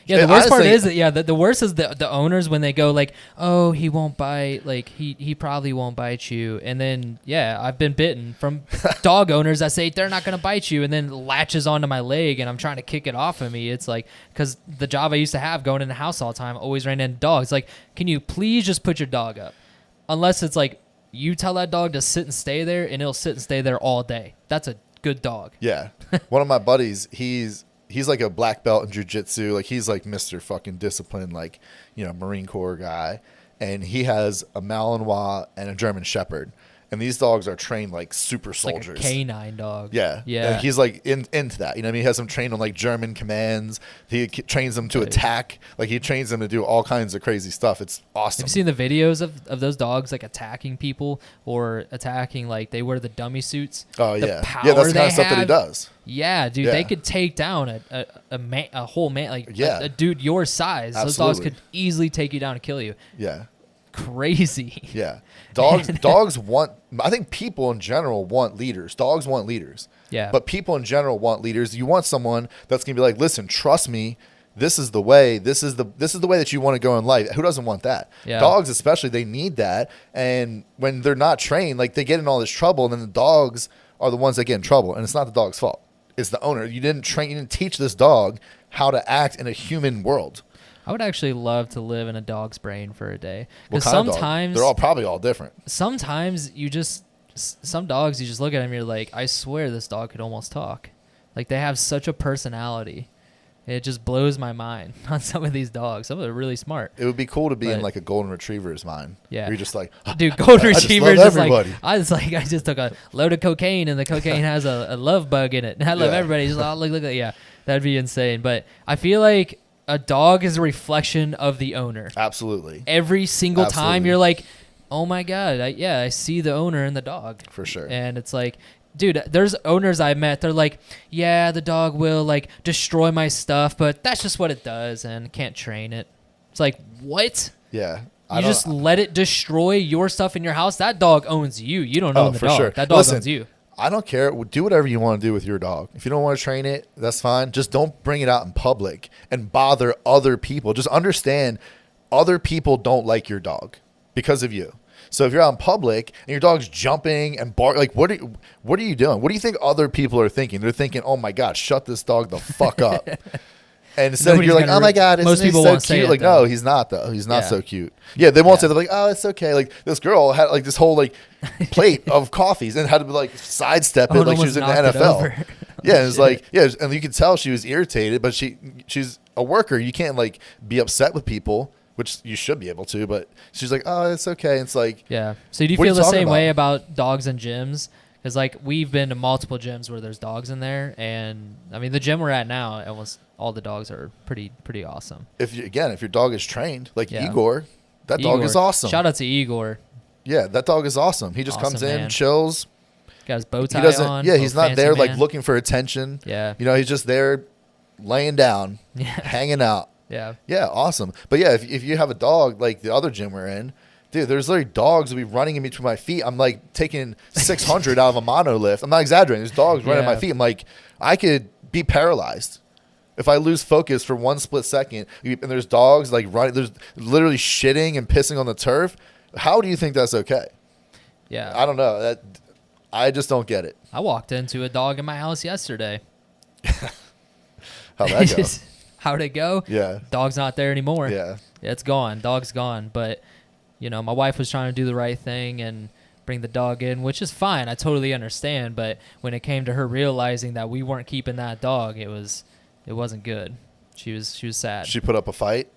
Yeah, the worst part is that the worst is the owners when they go like, oh, he won't bite, like he probably won't bite you, and then I've been bitten from dog owners that say they're not gonna bite you, and then latches onto my leg, and I'm trying to kick it off of me. It's like, because the job I used to have going in the house all the time always ran into dogs. Like, can you please just put your dog up? Unless it's like you tell that dog to sit and stay there, and it'll sit and stay there all day. That's a good dog. Yeah, one of my buddies, he's like a black belt in jiu-jitsu. Like, he's like Mr. fucking discipline, like, Marine Corps guy. And he has a Malinois and a German Shepherd. And these dogs are trained like super soldiers. Like a canine dog. Yeah. And he's like into that. He has them trained on like German commands. He trains them to attack. Like, he trains them to do all kinds of crazy stuff. It's awesome. Have you seen the videos of those dogs like attacking people or attacking, like they wear the dummy suits? Oh, yeah. Power Yeah, that's the kind of stuff that he does. Yeah, dude, they could take down a whole man, like a dude your size. Absolutely. Those dogs could easily take you down and kill you. Yeah. Crazy. Yeah. Dogs want, I think people in general want leaders. Dogs want leaders. Yeah. But people in general want leaders. You want someone that's going to be like, listen, trust me. This is the way. This is the way that you want to go in life. Who doesn't want that? Yeah. Dogs especially, they need that. And when they're not trained, like, they get in all this trouble, and then the dogs are the ones that get in trouble. And it's not the dog's fault. It's the owner. You didn't teach this dog how to act in a human world. I would actually love to live in a dog's brain for a day. What Because kind of dog? sometimes, They're all probably all different. sometimes some dogs you just look at them, you're like, I swear this dog could almost talk. Like they have such a personality. It just blows my mind on some of these dogs. Some of them are really smart. It would be cool to be in But- like a golden retriever's mind. Yeah. Where you're just like, Dude, golden I just retrievers love is like everybody. I just took a load of cocaine and the cocaine has a love bug in it. And I love Yeah. everybody. Just look at yeah, that'd be insane. But I feel like a dog is a reflection of the owner. Absolutely. Every single time Absolutely. you're like, oh my god, I see the owner and the dog. For sure. And it's like, dude, there's owners I met. They're like, yeah, the dog will like destroy my stuff, but that's just what it does, and can't train it. It's like, what? Yeah. You just let it destroy your stuff in your house? That dog owns you. You don't own the for dog. sure. That dog Listen, owns you. I don't care. Do whatever you want to do with your dog. If you don't want to train it, that's fine. Just don't bring it out in public and bother other people. Just understand other people don't like your dog because of you. So if you're out in public and your dog's jumping and bark, like what are you doing? What do you think other people are thinking? They're thinking, "Oh my God, shut this dog the fuck up." And instead Nobody's you're like, gonna "Oh my God, most isn't he people so won't say cute?" it, Like, though. no, he's not though. He's not Yeah. so cute. Yeah, they won't Yeah. say. They're like, "Oh, it's okay." Like this girl had like this whole like plate of coffees and had to like sidestep Oh, it it like she was almost in the knocked it NFL. over. Yeah, it was Shit. like, yeah, and you could tell she was irritated, but she's a worker. You can't like be upset with people, which you should be able to, but she's like, "Oh, it's okay." It's like, Yeah. So do you What are feel you the talking same way about? about dogs in gyms? Because like we've been to multiple gyms where there's dogs in there, and I mean the gym we're at now, almost all the dogs are pretty awesome. if your dog is trained, like Yeah. Igor, that dog Igor. is awesome. Shout out to Igor. Yeah, that dog is awesome. He just comes Awesome, in, man. chills. Got his bow He tie doesn't. on. Yeah, he's little not there fancy like man. looking for attention. Yeah. You know, he's just there, laying down, Yeah. hanging out. Yeah. Yeah, awesome. But yeah, if you have a dog like the other gym we're in, dude, there's literally dogs that be running in between my feet. I'm like taking 600 out of a mono lift. I'm not exaggerating. There's dogs running at my Yeah. feet. I'm like, I could be paralyzed if I lose focus for one split second. And there's dogs like running. There's literally shitting and pissing on the turf. How do you think that's okay? Yeah. I don't know. I just don't get it. I walked into a dog in my house yesterday. How that go? How'd it go? Yeah. Dog's not there anymore. Yeah. It's gone. Dog's gone. But, you know, my wife was trying to do the right thing and bring the dog in, which is fine. I totally understand. But when it came to her realizing that we weren't keeping that dog, it wasn't good. She was sad. She put up a fight.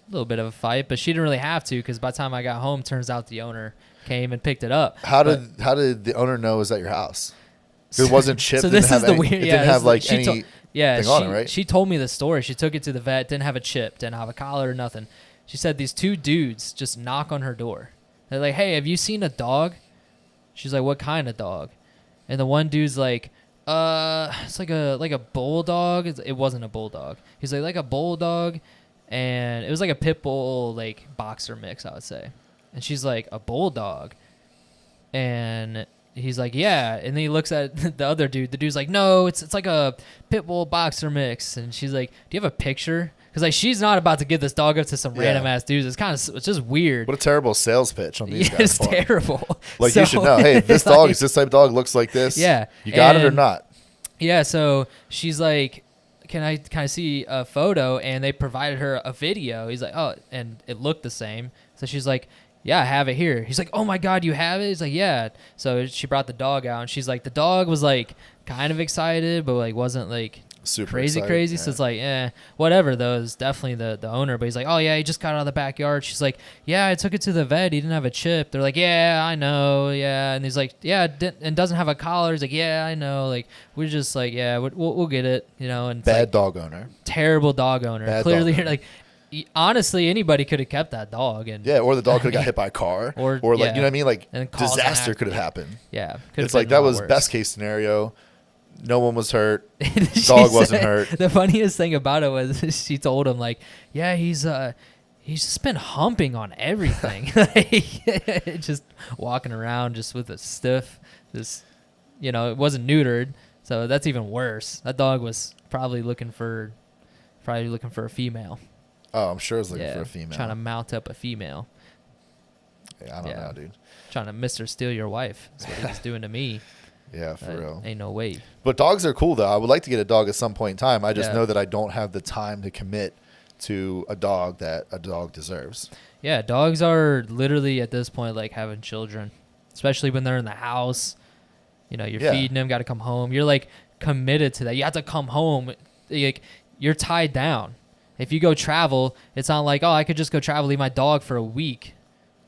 A little bit of a fight, but she didn't really have to because by the time I got home, turns out the owner came and picked it up. How But- did the owner know it was at your house? It wasn't chipped. So didn't this have is the any- weird. It Yeah, didn't have like she any. yeah, thing on it, right? she told me the story. She took it to the vet. Didn't have a chip. Didn't have a collar or nothing. She said these two dudes just knock on her door. They're like, "Hey, have you seen a dog?" She's like, "What kind of dog?" And the one dude's like, it's like a bulldog." It wasn't a bulldog. He's like a bulldog, and it was like a pit bull like boxer mix, I would say. And she's like, "A bulldog," and he's like, "Yeah," and then he looks at the other dude. The dude's like, "No, it's like a pit bull boxer mix." And she's like, "Do you have a picture?" Because like she's not about to give this dog up to some Yeah. random ass dudes. It's just weird. What a terrible sales pitch on these Yeah, guys. it's part. terrible. Like So- you should know. Hey, this dog like- is this type of dog looks like this. Yeah, You got it or and- not? Yeah, so she's like, can I see a photo? And they provided her a video. He's like, oh, and it looked the same. So she's like, yeah, I have it here. He's like, oh my God, you have it? He's like, yeah. So she brought the dog out, and she's like, the dog was like kind of excited, but like wasn't like Super crazy. excited, So yeah. it's like, whatever though. It's definitely the owner, but he's like, oh yeah, he just got out of the backyard. She's like, yeah, I took it to the vet. He didn't have a chip. They're like, yeah, I know, yeah. And he's like, yeah, and doesn't have a collar. He's like, yeah, I know. Like we're just like, yeah, we'll get it, you know. And it's Bad like, dog owner. terrible dog owner. Bad Clearly, dog owner. like honestly, anybody could have kept that dog, and Yeah, or the dog could have got hit by a car, Or- like yeah. you know what I mean. Like And cause an disaster accident. could have happened. yeah, could've It's like been a that lot was worse. best case scenario. No one was hurt. She Dog wasn't said- hurt. The funniest thing about it was she told him like, yeah, he's just been humping on everything, like, just walking around just with a stiff, just it wasn't neutered, so that's even worse. That dog was probably looking for a female. Oh, I'm sure it's looking Yeah, for a female. trying to mount up a female, Yeah, I don't yeah. know, dude. trying to Mr. Steal your wife. That's what he was doing to me. Yeah, for real. Ain't no way. But dogs are cool though. I would like to get a dog at some point in time. I just Yeah. know that I don't have the time to commit to a dog that a dog deserves. Yeah, dogs are literally at this point like having children, especially when they're in the house. You know, you're feeding them, got to come home. You're like committed to that. You have to come home. Like you're tied down. If you go travel, it's not like, oh, I could just go travel, leave my dog for a week.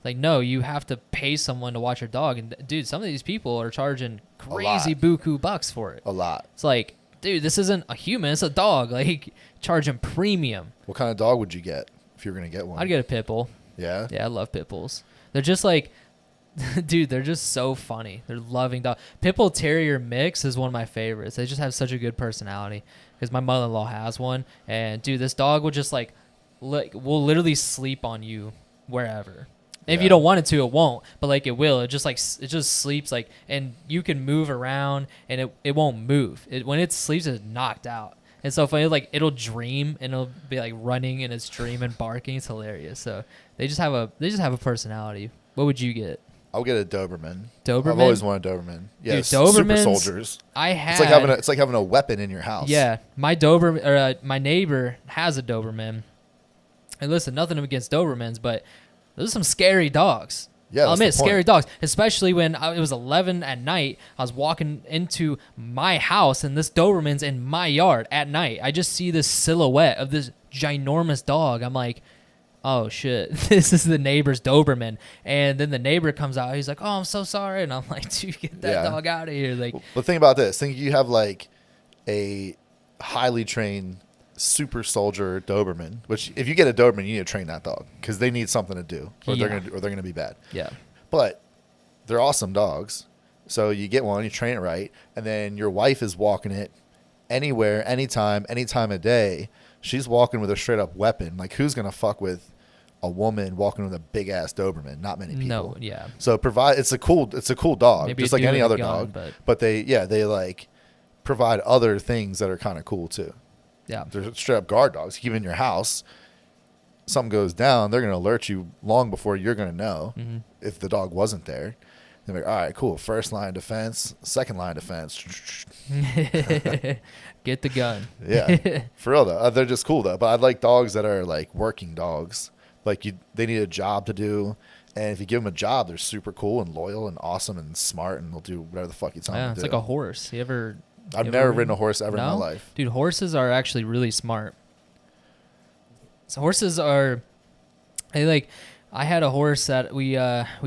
Like, no, you have to pay someone to watch your dog. And dude, some of these people are charging crazy buku bucks for it. A lot. It's like, dude, this isn't a human, it's a dog. Like, charging premium. What kind of dog would you get if you were going to get one? I'd get a pit bull. Yeah? Yeah, I love pit bulls. They're just like, dude, they're just so funny. They're loving dog. Pit bull terrier mix is one of my favorites. They just have such a good personality. Because my mother-in-law has one, and dude, this dog will just like will literally sleep on you wherever. If you don't want it to, it won't. But like it will. It just sleeps like, and you can move around, and it won't move. When it sleeps, it's knocked out. And so funny, like it'll dream and it'll be like running in its dream and barking. It's hilarious. So they just have a personality. What would you get? I'll get a Doberman. Doberman? I've always wanted a Doberman. Yeah, Dude, super Dobermans, soldiers. It's like having a weapon in your house. Yeah, my my neighbor has a Doberman. And listen, nothing against Dobermans, but those are some scary dogs. Yeah, I'll admit, that's the point. scary dogs, especially when it was 11 at night. I was walking into my house, and this Doberman's in my yard at night. I just see this silhouette of this ginormous dog. I'm like, oh shit, this is the neighbor's Doberman. And then the neighbor comes out, he's like, oh, I'm so sorry. And I'm like, dude, get that dog out of here. Like, but think about this. Think you have like a highly trained super soldier Doberman, which if you get a Doberman, you need to train that dog because they need something to do or they're gonna be bad. Yeah. But they're awesome dogs. So you get one, you train it right, and then your wife is walking it anywhere, any time of day. She's walking with a straight up weapon. Like who's gonna fuck with a woman walking with a big ass Doberman? Not many people. No, yeah. So it's a cool dog, Maybe just a like any dude other with a gun, dog. But they like provide other things that are kind of cool too. Yeah. They're straight up guard dogs. You keep them in your house. Something goes down, they're gonna alert you long before you're gonna know if the dog wasn't there. They're like, all right, cool. First line of defense, second line of defense. Get the gun. Yeah, for real though. They're just cool though. But I like dogs that are like working dogs. Like they need a job to do, and if you give them a job, they're super cool and loyal and awesome and smart, and they'll do whatever the fuck you tell them to do. It's like a horse. I've never ridden a horse ever in my life. Dude, horses are actually really smart. So horses are, I had a horse that we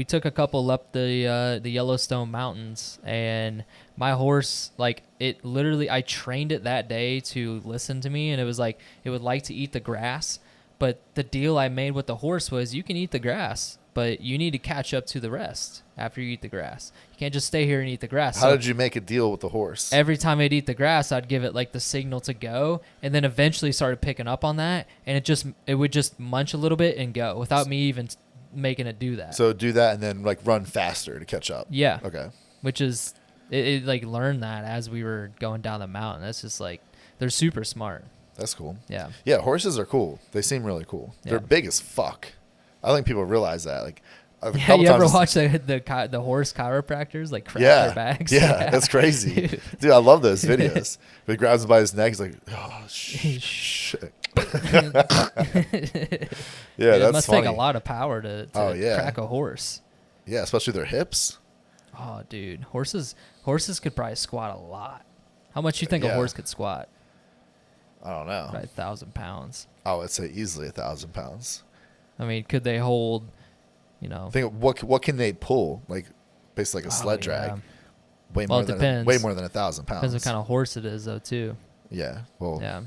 took a couple up the Yellowstone mountains, and my horse, like, it literally, I trained it that day to listen to me, and it was like, it would like to eat the grass, but the deal I made with the horse was you can eat the grass, but you need to catch up to the rest after you eat the grass. You can't just stay here and eat the grass. How did you make a deal with the horse? Every time I'd eat the grass, I'd give it like the signal to go, and then eventually started picking up on that, and it would just munch a little bit and go without me even making it do that. So do that and then like run faster to catch up. Yeah. Okay. Which is it like learned that as we were going down the mountain. That's just like they're super smart. That's cool. Yeah. Yeah, horses are cool. They seem really cool. Yeah. They're big as fuck. I don't think people realize that. Like, yeah, you ever watch the horse chiropractors like crack their backs? Yeah, that's crazy. Dude, I love those videos. He grabs him by his neck. He's like, oh, shit. Yeah, it that's must funny. take a lot of power to crack a horse. Yeah, especially their hips. Oh, dude, horses could probably squat a lot. How much you think a Yeah. horse could squat? I don't know. Probably 1,000 pounds. I would say easily 1,000 pounds. I mean, could they hold? Think what can they pull? Like basically like a sled drag. Yeah. Way Well, more it than depends. way more than 1,000 pounds. Depends what kind of horse it is, though, too. Yeah. Well. Yeah.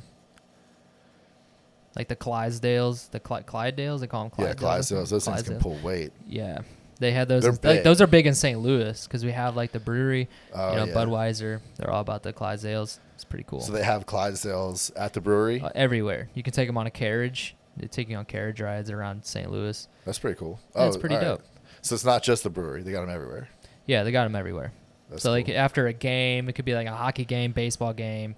Like the Clydesdales, the Clydesdales, they call them Clydesdales. Yeah, Clydesdales. Those things can pull weight. Yeah. They had those. They're big. Those are big in St. Louis because we have like the brewery, Oh, yeah. Budweiser. They're all about the Clydesdales. It's pretty cool. So they have Clydesdales at the brewery. Everywhere. You can take them on a carriage. They take you on carriage rides around St. Louis. That's pretty cool. Yeah, it's pretty all dope. So it's not just the brewery; they got them everywhere. Yeah, they got them everywhere. That's So like cool. after a game, it could be like a hockey game, baseball game.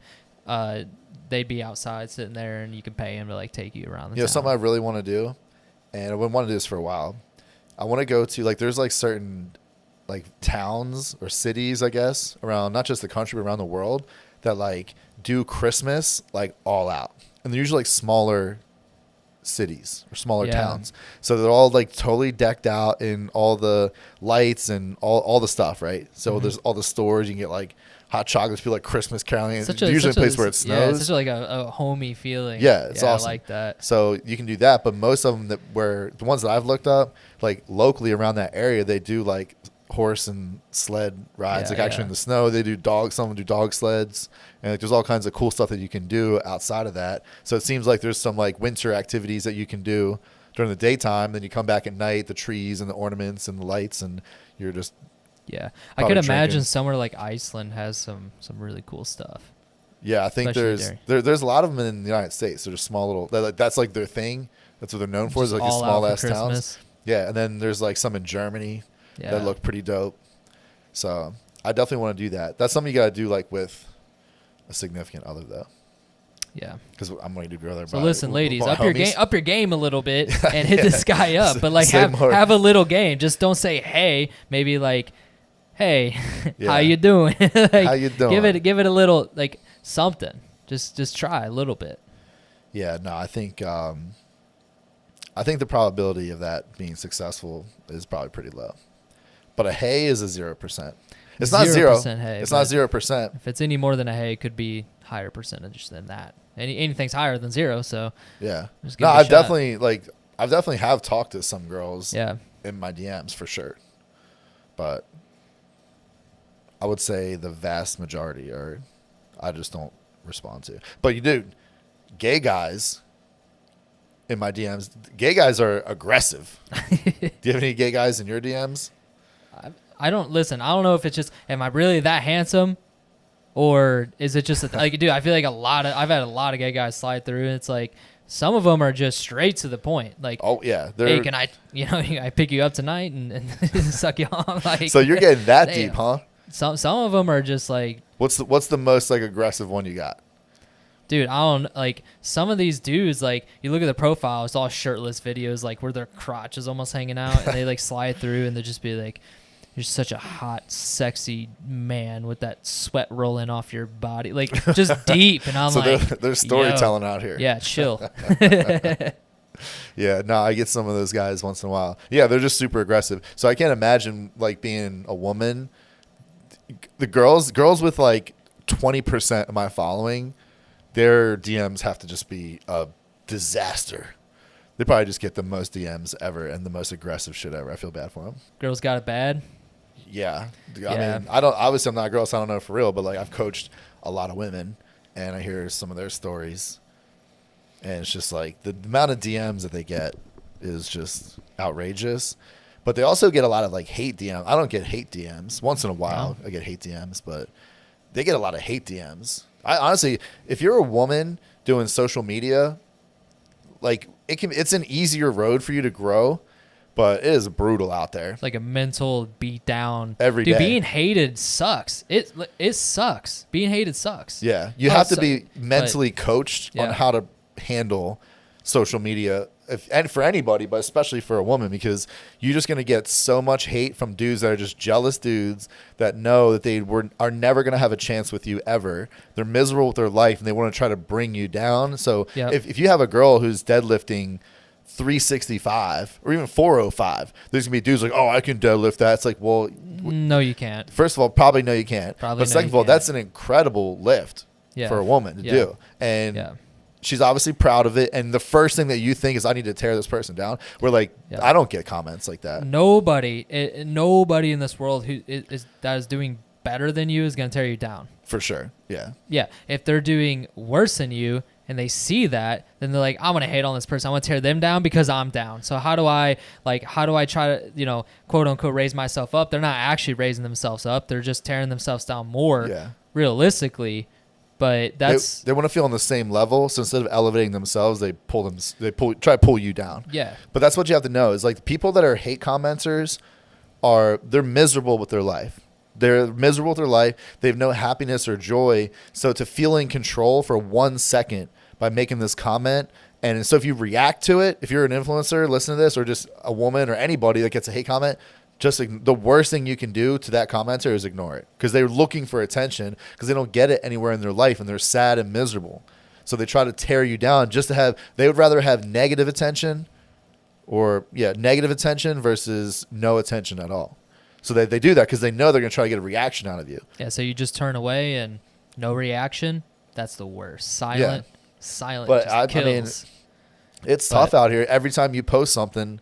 They'd be outside sitting there, and you can pay them to like take you around the town. Something I really want to do, and I've been wanting to do this for a while. I want to go to like there's like certain like towns or cities, I guess, around not just the country but around the world that like do Christmas like all out, and they're usually like smaller cities or smaller Yeah. towns. So they're all like totally decked out in all the lights and all the stuff, right? So there's all the stores. You can get like hot chocolates, feel like Christmas caroling. It's usually a place where it snows. Yeah, it's such like a homey feeling. Yeah, it's awesome. I like that. So you can do that, but most of them the ones that I've looked up, like locally around that area, they do like horse and sled rides, Yeah, like actually in the snow. They do some of them do dog sleds, and like there's all kinds of cool stuff that you can do outside of that. So it seems like there's some like winter activities that you can do during the daytime. Then you come back at night, the trees and the ornaments and the lights, and you're just Yeah, I probably could imagine drinking. somewhere like Iceland has some really cool stuff. Yeah, I think Especially there's a lot of them in the United States. They're just small little. That's like their thing. That's what they're known for. Is like these all small out ass for towns. Christmas. Yeah, and then there's like some in Germany Yeah. that look pretty dope. So I definitely want to do that. That's something you got to do like with a significant other though, Yeah. because I'm going to go there. So listen, ladies, my up your homies. game a little bit and hit this guy up. But like Say more. have a little game. Just don't say hey. Maybe like, hey, Yeah. how you doing? Like, How you doing? Give it a little like something. Just try a little bit. Yeah, no, I think the probability of that being successful is probably pretty low. But a hey is a 0%. It's not 0% 0. hey, It's not but 0%. If it's any more than a hey, it could be higher percentage than that. Anything's higher than 0, so Yeah. just give No, it a I've shot. definitely have talked to some girls Yeah. in my DMs for sure. But I would say the vast majority I just don't respond to. But you do. Gay guys in my DMs, gay guys are aggressive. Do you have any gay guys in your DMs? I don't listen. I don't know if it's just am I really that handsome, or is it just like dude? I feel like I've had a lot of gay guys slide through, and it's like some of them are just straight to the point. Like, Oh yeah, hey, can I I pick you up tonight and suck you off? Like, so you're getting that damn. deep, huh? Some of them are just like, What's the most like aggressive one you got? dude, I don't like some of these dudes. Like, you look at the profile, it's all shirtless videos, like where their crotch is almost hanging out, and they like slide through, and they just be like, "You're such a hot, sexy man with that sweat rolling off your body," like just deep. And I'm So like, they're storytelling out here. yeah, chill. Yeah, no, I get some of those guys once in a while. Yeah, they're just super aggressive. So I can't imagine like being a woman. The girls with like 20% of my following, their DMs have to just be a disaster. They probably just get the most DMs ever and the most aggressive shit ever. I feel bad for them. Girls got it bad. Yeah. I Yeah. mean, obviously I'm not a girl, so I don't know for real, but like I've coached a lot of women and I hear some of their stories. And it's just like the amount of DMs that they get is just outrageous. But they also get a lot of like hate DMs. I don't get hate DMs. Once in a while, I get hate DMs, but they get a lot of hate DMs. I honestly, if you're a woman doing social media, like it's an easier road for you to grow, but it is brutal out there. Like a mental beat down Every dude, day. being hated sucks. It sucks. Being hated sucks. Yeah, you Well, have to so- be mentally coached on Yeah. how to handle social media, and for anybody, but especially for a woman, because you're just gonna get so much hate from dudes that are just jealous dudes that know that are never gonna have a chance with you ever. They're miserable with their life and they want to try to bring you down. So Yep. if you have a girl who's deadlifting 365 or even 405, there's gonna be dudes like, oh, I can deadlift that. It's like, well, No, you can't. first of all, probably no, you can't. Probably But no, second you of all, can't. that's an incredible lift Yeah. for a woman to Yeah. do. And Yeah. she's obviously proud of it. And the first thing that you think is, I need to tear this person down. We're like, Yeah. I don't get comments like that. Nobody in this world who that is doing better than you is going to tear you down. For sure. Yeah. Yeah. If they're doing worse than you and they see that, then they're like, I'm going to hate on this person. I want to tear them down because I'm down. So how do I try to, quote unquote, raise myself up? They're not actually raising themselves up. They're just tearing themselves down more Yeah. realistically. But that's, They want to feel on the same level. So instead of elevating themselves, they try to pull you down. yeah. But that's what you have to know is like people that are hate commenters they're miserable with their life. They're miserable with their life. They have no happiness or joy. So to feel in control for 1 second by making this comment, and so if you react to it, if you're an influencer, listen to this, or just a woman or anybody that gets a hate comment, the worst thing you can do to that commenter is ignore it, because they're looking for attention because they don't get it anywhere in their life and they're sad and miserable. So they try to tear you down just to have. They would rather have negative attention, negative attention versus no attention at all. So they do that because they know they're going to try to get a reaction out of you. Yeah, so you just turn away and no reaction. That's the worst. Silent But just kills. I mean, it's tough out here. Every time you post something,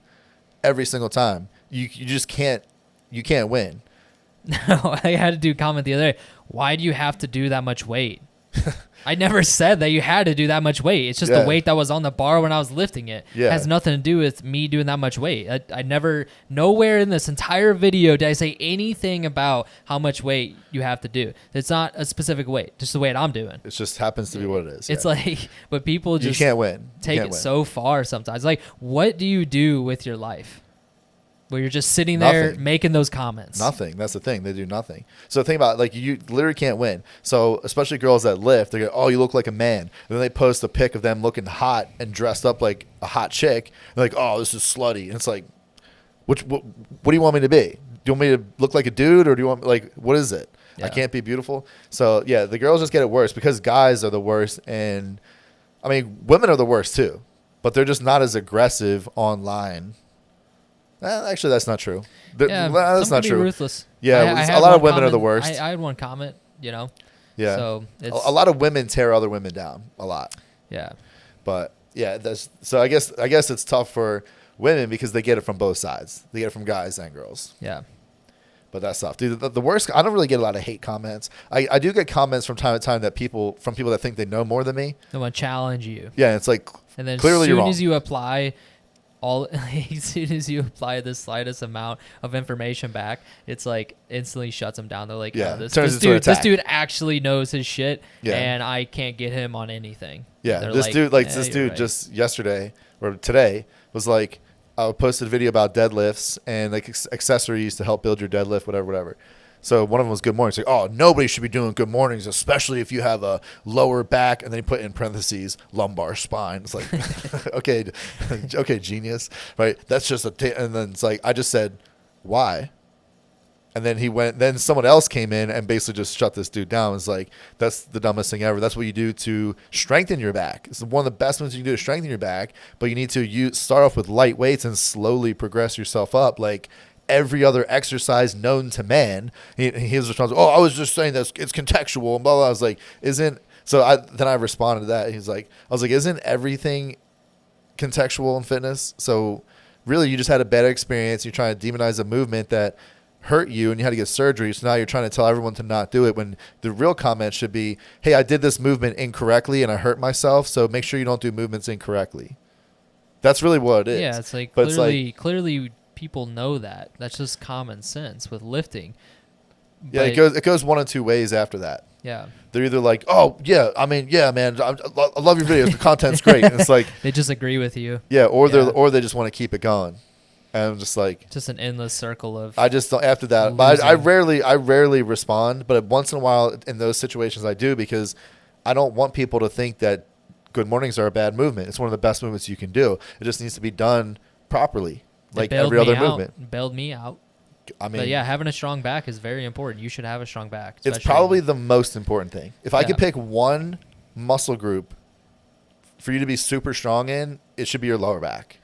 every single time, you just can't win. No, I had to do a comment the other day. Why do you have to do that much weight? I never said that you had to do that much weight. It's just the weight that was on the bar when I was lifting it. Yeah. It has nothing to do with me doing that much weight. I never, nowhere in this entire video did I say anything about how much weight you have to do. It's not a specific weight, just the weight I'm doing. It just happens to be what it is. It's like, but people just you can't win. Take it so far sometimes. Like, what do you do with your life? Where you're just sitting there making those comments. Nothing. That's the thing. They do nothing. So think about it, like you literally can't win. So especially girls that lift, they go, "Oh, you look like a man." And then they post a pic of them looking hot and dressed up like a hot chick. They're like, "Oh, this is slutty." And it's like, what do you want me to be? Do you want me to look like a dude, or do you want what is it? Yeah. I can't be beautiful. So yeah, the girls just get it worse because guys are the worst, and I mean women are the worst too, but they're just not as aggressive online. Actually, that's not true. That's not true. Ruthless. Yeah, a lot of women are the worst. I had one comment, Yeah. So it's, a lot of women tear other women down a lot. Yeah. But yeah, I guess it's tough for women because they get it from both sides. They get it from guys and girls. Yeah. But that's tough, dude. The worst. I don't really get a lot of hate comments. I do get comments from time to time from people that think they know more than me. They want to challenge you. Yeah, it's like, and then clearly you're wrong. as soon as you apply the slightest amount of information back, it's like instantly shuts them down. They're like, yeah, this dude actually knows his shit, and I can't get him on anything. Yeah, this dude just yesterday or today was like, I posted a video about deadlifts and like accessories to help build your deadlift, whatever. So one of them was good mornings. Like, oh, nobody should be doing good mornings, especially if you have a lower back. And then he put in parentheses, lumbar spine. It's like, okay, genius, right? That's just and then it's like, I just said, why? And then then someone else came in and basically just shut this dude down. It's like, that's the dumbest thing ever. That's what you do to strengthen your back. It's one of the best ones you can do to strengthen your back, but you need to start off with light weights and slowly progress yourself up. Like every other exercise known to man, he was responsible. Oh, I was just saying that it's contextual and blah, blah. I was like, then I responded to that. I was like, isn't everything contextual in fitness? So really you just had a bad experience. You're trying to demonize a movement that hurt you and you had to get surgery. So now you're trying to tell everyone to not do it when the real comment should be, hey, I did this movement incorrectly and I hurt myself. So make sure you don't do movements incorrectly. That's really what it is. Yeah. It's like, clearly people know that. That's just common sense with lifting. Yeah. It goes one of two ways after that. Yeah. They're either like, oh yeah, I mean, yeah, man, I love your videos. The content's great. And it's like, they just agree with you. Yeah. Or they just want to keep it going. And I'm just like, just an endless circle of. I just don't, after that, but I rarely respond, but once in a while in those situations I do, because I don't want people to think that good mornings are a bad movement. It's one of the best movements you can do. It just needs to be done properly, like every other movement. Bailed me out. I mean, but yeah, having a strong back is very important. You should have a strong back. It's probably the most important thing. If I could pick one muscle group for you to be super strong in, it should be your lower back.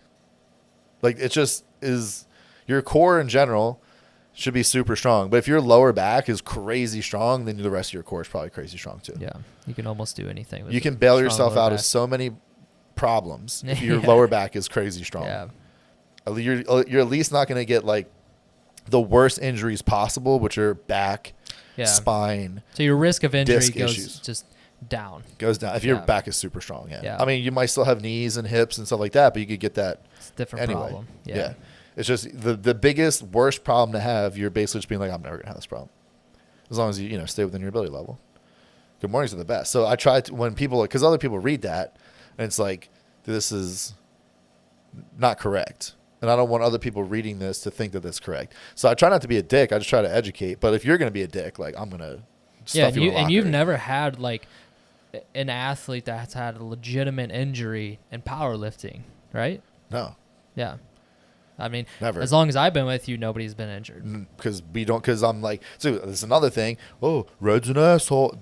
Like it just is. Your core in general should be super strong, but if your lower back is crazy strong, then the rest of your core is probably crazy strong too. Yeah, you can almost do anything. You can bail yourself out of so many problems if your lower back is crazy strong. Yeah, you're at least not going to get like the worst injuries possible, which are back, spine. So your risk of injury goes issues. Just down. Goes down if your back is super strong. Yeah. I mean, you might still have knees and hips and stuff like that, but you could get that. It's a different problem. Yeah. It's just the biggest, worst problem to have. You're basically just being like, I'm never gonna have this problem, as long as you stay within your ability level. Good mornings are the best. So I try to, when people, because other people read that, and it's like, this is not correct, and I don't want other people reading this to think that that's correct. So I try not to be a dick. I just try to educate. But if you're gonna be a dick, like I'm gonna stuff you in a locker. And you've never had like an athlete that's had a legitimate injury in powerlifting, right? No. Yeah. I mean, Never. as long as I've been with you, nobody's been injured. Because I'm like, so there's another thing. Oh, Red's an asshole.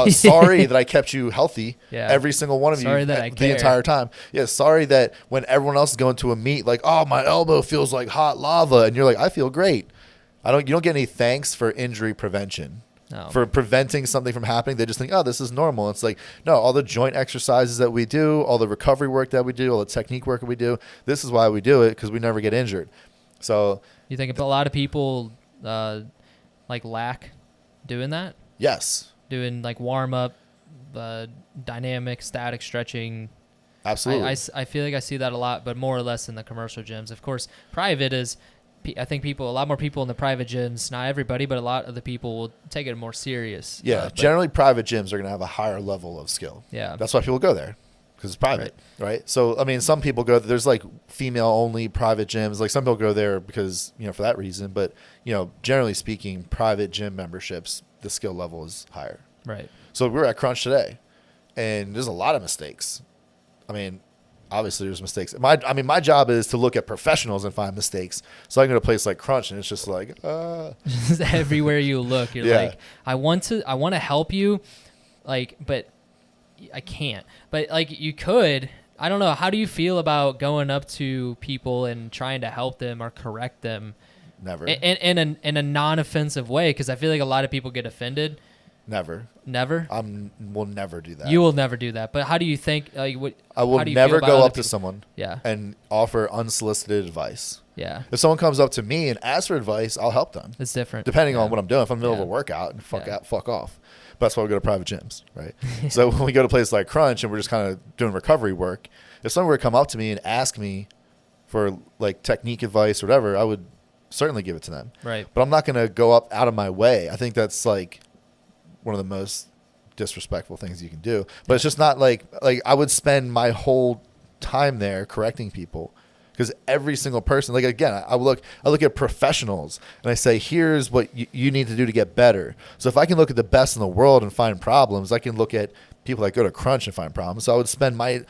Sorry that I kept you healthy. Yeah. Every single one of Sorry you that I the care. entire time. Yeah. Sorry that when everyone else is going to a meet, like, oh, my elbow feels like hot lava, and you're like, I feel great. You don't get any thanks for injury prevention. No. For preventing something from happening. They just think, oh, this is normal. It's like, no, all the joint exercises that we do, all the recovery work that we do, all the technique work that we do, this is why we do it, because we never get injured. So you think a lot of people like lack doing that? Yes. Doing like warm up, dynamic, static stretching. Absolutely. I feel like I see that a lot, but more or less in the commercial gyms. Of course, private is. I think a lot more people in the private gyms, not everybody, but a lot of the people will take it more serious. Yeah, generally private gyms are going to have a higher level of skill. Yeah. That's why people go there, because it's private, right? So, I mean, some people go, there's like female-only private gyms. Like some people go there because, for that reason. But, generally speaking, private gym memberships, the skill level is higher. Right. So we were at Crunch today, and there's a lot of mistakes. I mean, obviously there's mistakes. My job is to look at professionals and find mistakes. So I can go to a place like Crunch and it's just like, Just everywhere you look, you're like, I want to help you, like, but I can't. But like you could. I don't know. How do you feel about going up to people and trying to help them or correct them? Never. In a non-offensive way, because I feel like a lot of people get offended. Never. Never? Will never do that. You will never do that. But how do you think? I will never go up to someone Yeah. and offer unsolicited advice. Yeah. If someone comes up to me and asks for advice, I'll help them. It's different. Depending on what I'm doing. If I'm in the middle of a workout, and fuck off. But that's why we go to private gyms, right? So when we go to places like Crunch and we're just kind of doing recovery work, if someone were to come up to me and ask me for like technique advice or whatever, I would certainly give it to them. Right. But I'm not going to go up out of my way. I think that's like one of the most disrespectful things you can do. But it's just not like I would spend my whole time there correcting people, because every single person, like, again, I look at professionals and I say, here's what you need to do to get better. So if I can look at the best in the world and find problems, I can look at people that go to Crunch and find problems. So I would spend my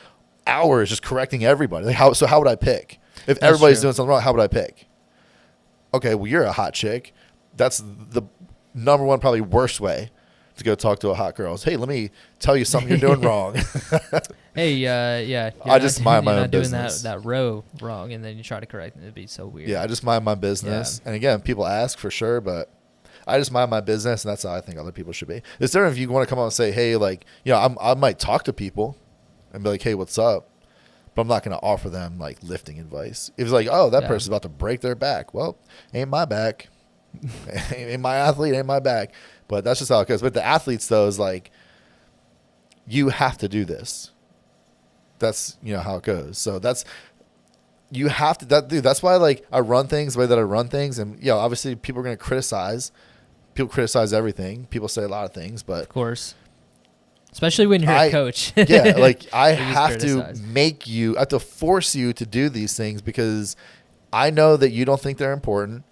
hours just correcting everybody. Like how would I pick? If everybody's doing something wrong, how would I pick? Okay, well, you're a hot chick. That's the number one, probably worst way to go talk to a hot girl. Hey, let me tell you something you're doing wrong. Hey, yeah. I just mind my own doing business. that row wrong, and then you try to correct it. It'd be so weird. Yeah, I just mind my business. Yeah. And again, people ask for sure, but I just mind my business, and that's how I think other people should be. It's different if you want to come out and say, hey, like, I might talk to people and be like, hey, what's up? But I'm not going to offer them like lifting advice. If it's like, oh, that person's about to break their back. Well, ain't my back. Ain't my athlete, ain't my back. But that's just how it goes. But the athletes, though, is like, you have to do this. That's, how it goes. So you have to, dude, that's why, like, I run things the way that I run things. And, obviously people are going to criticize. People criticize everything. People say a lot of things, but. Of course. Especially when you're a coach. Yeah, like, I have to force you to do these things, because I know that you don't think they're important.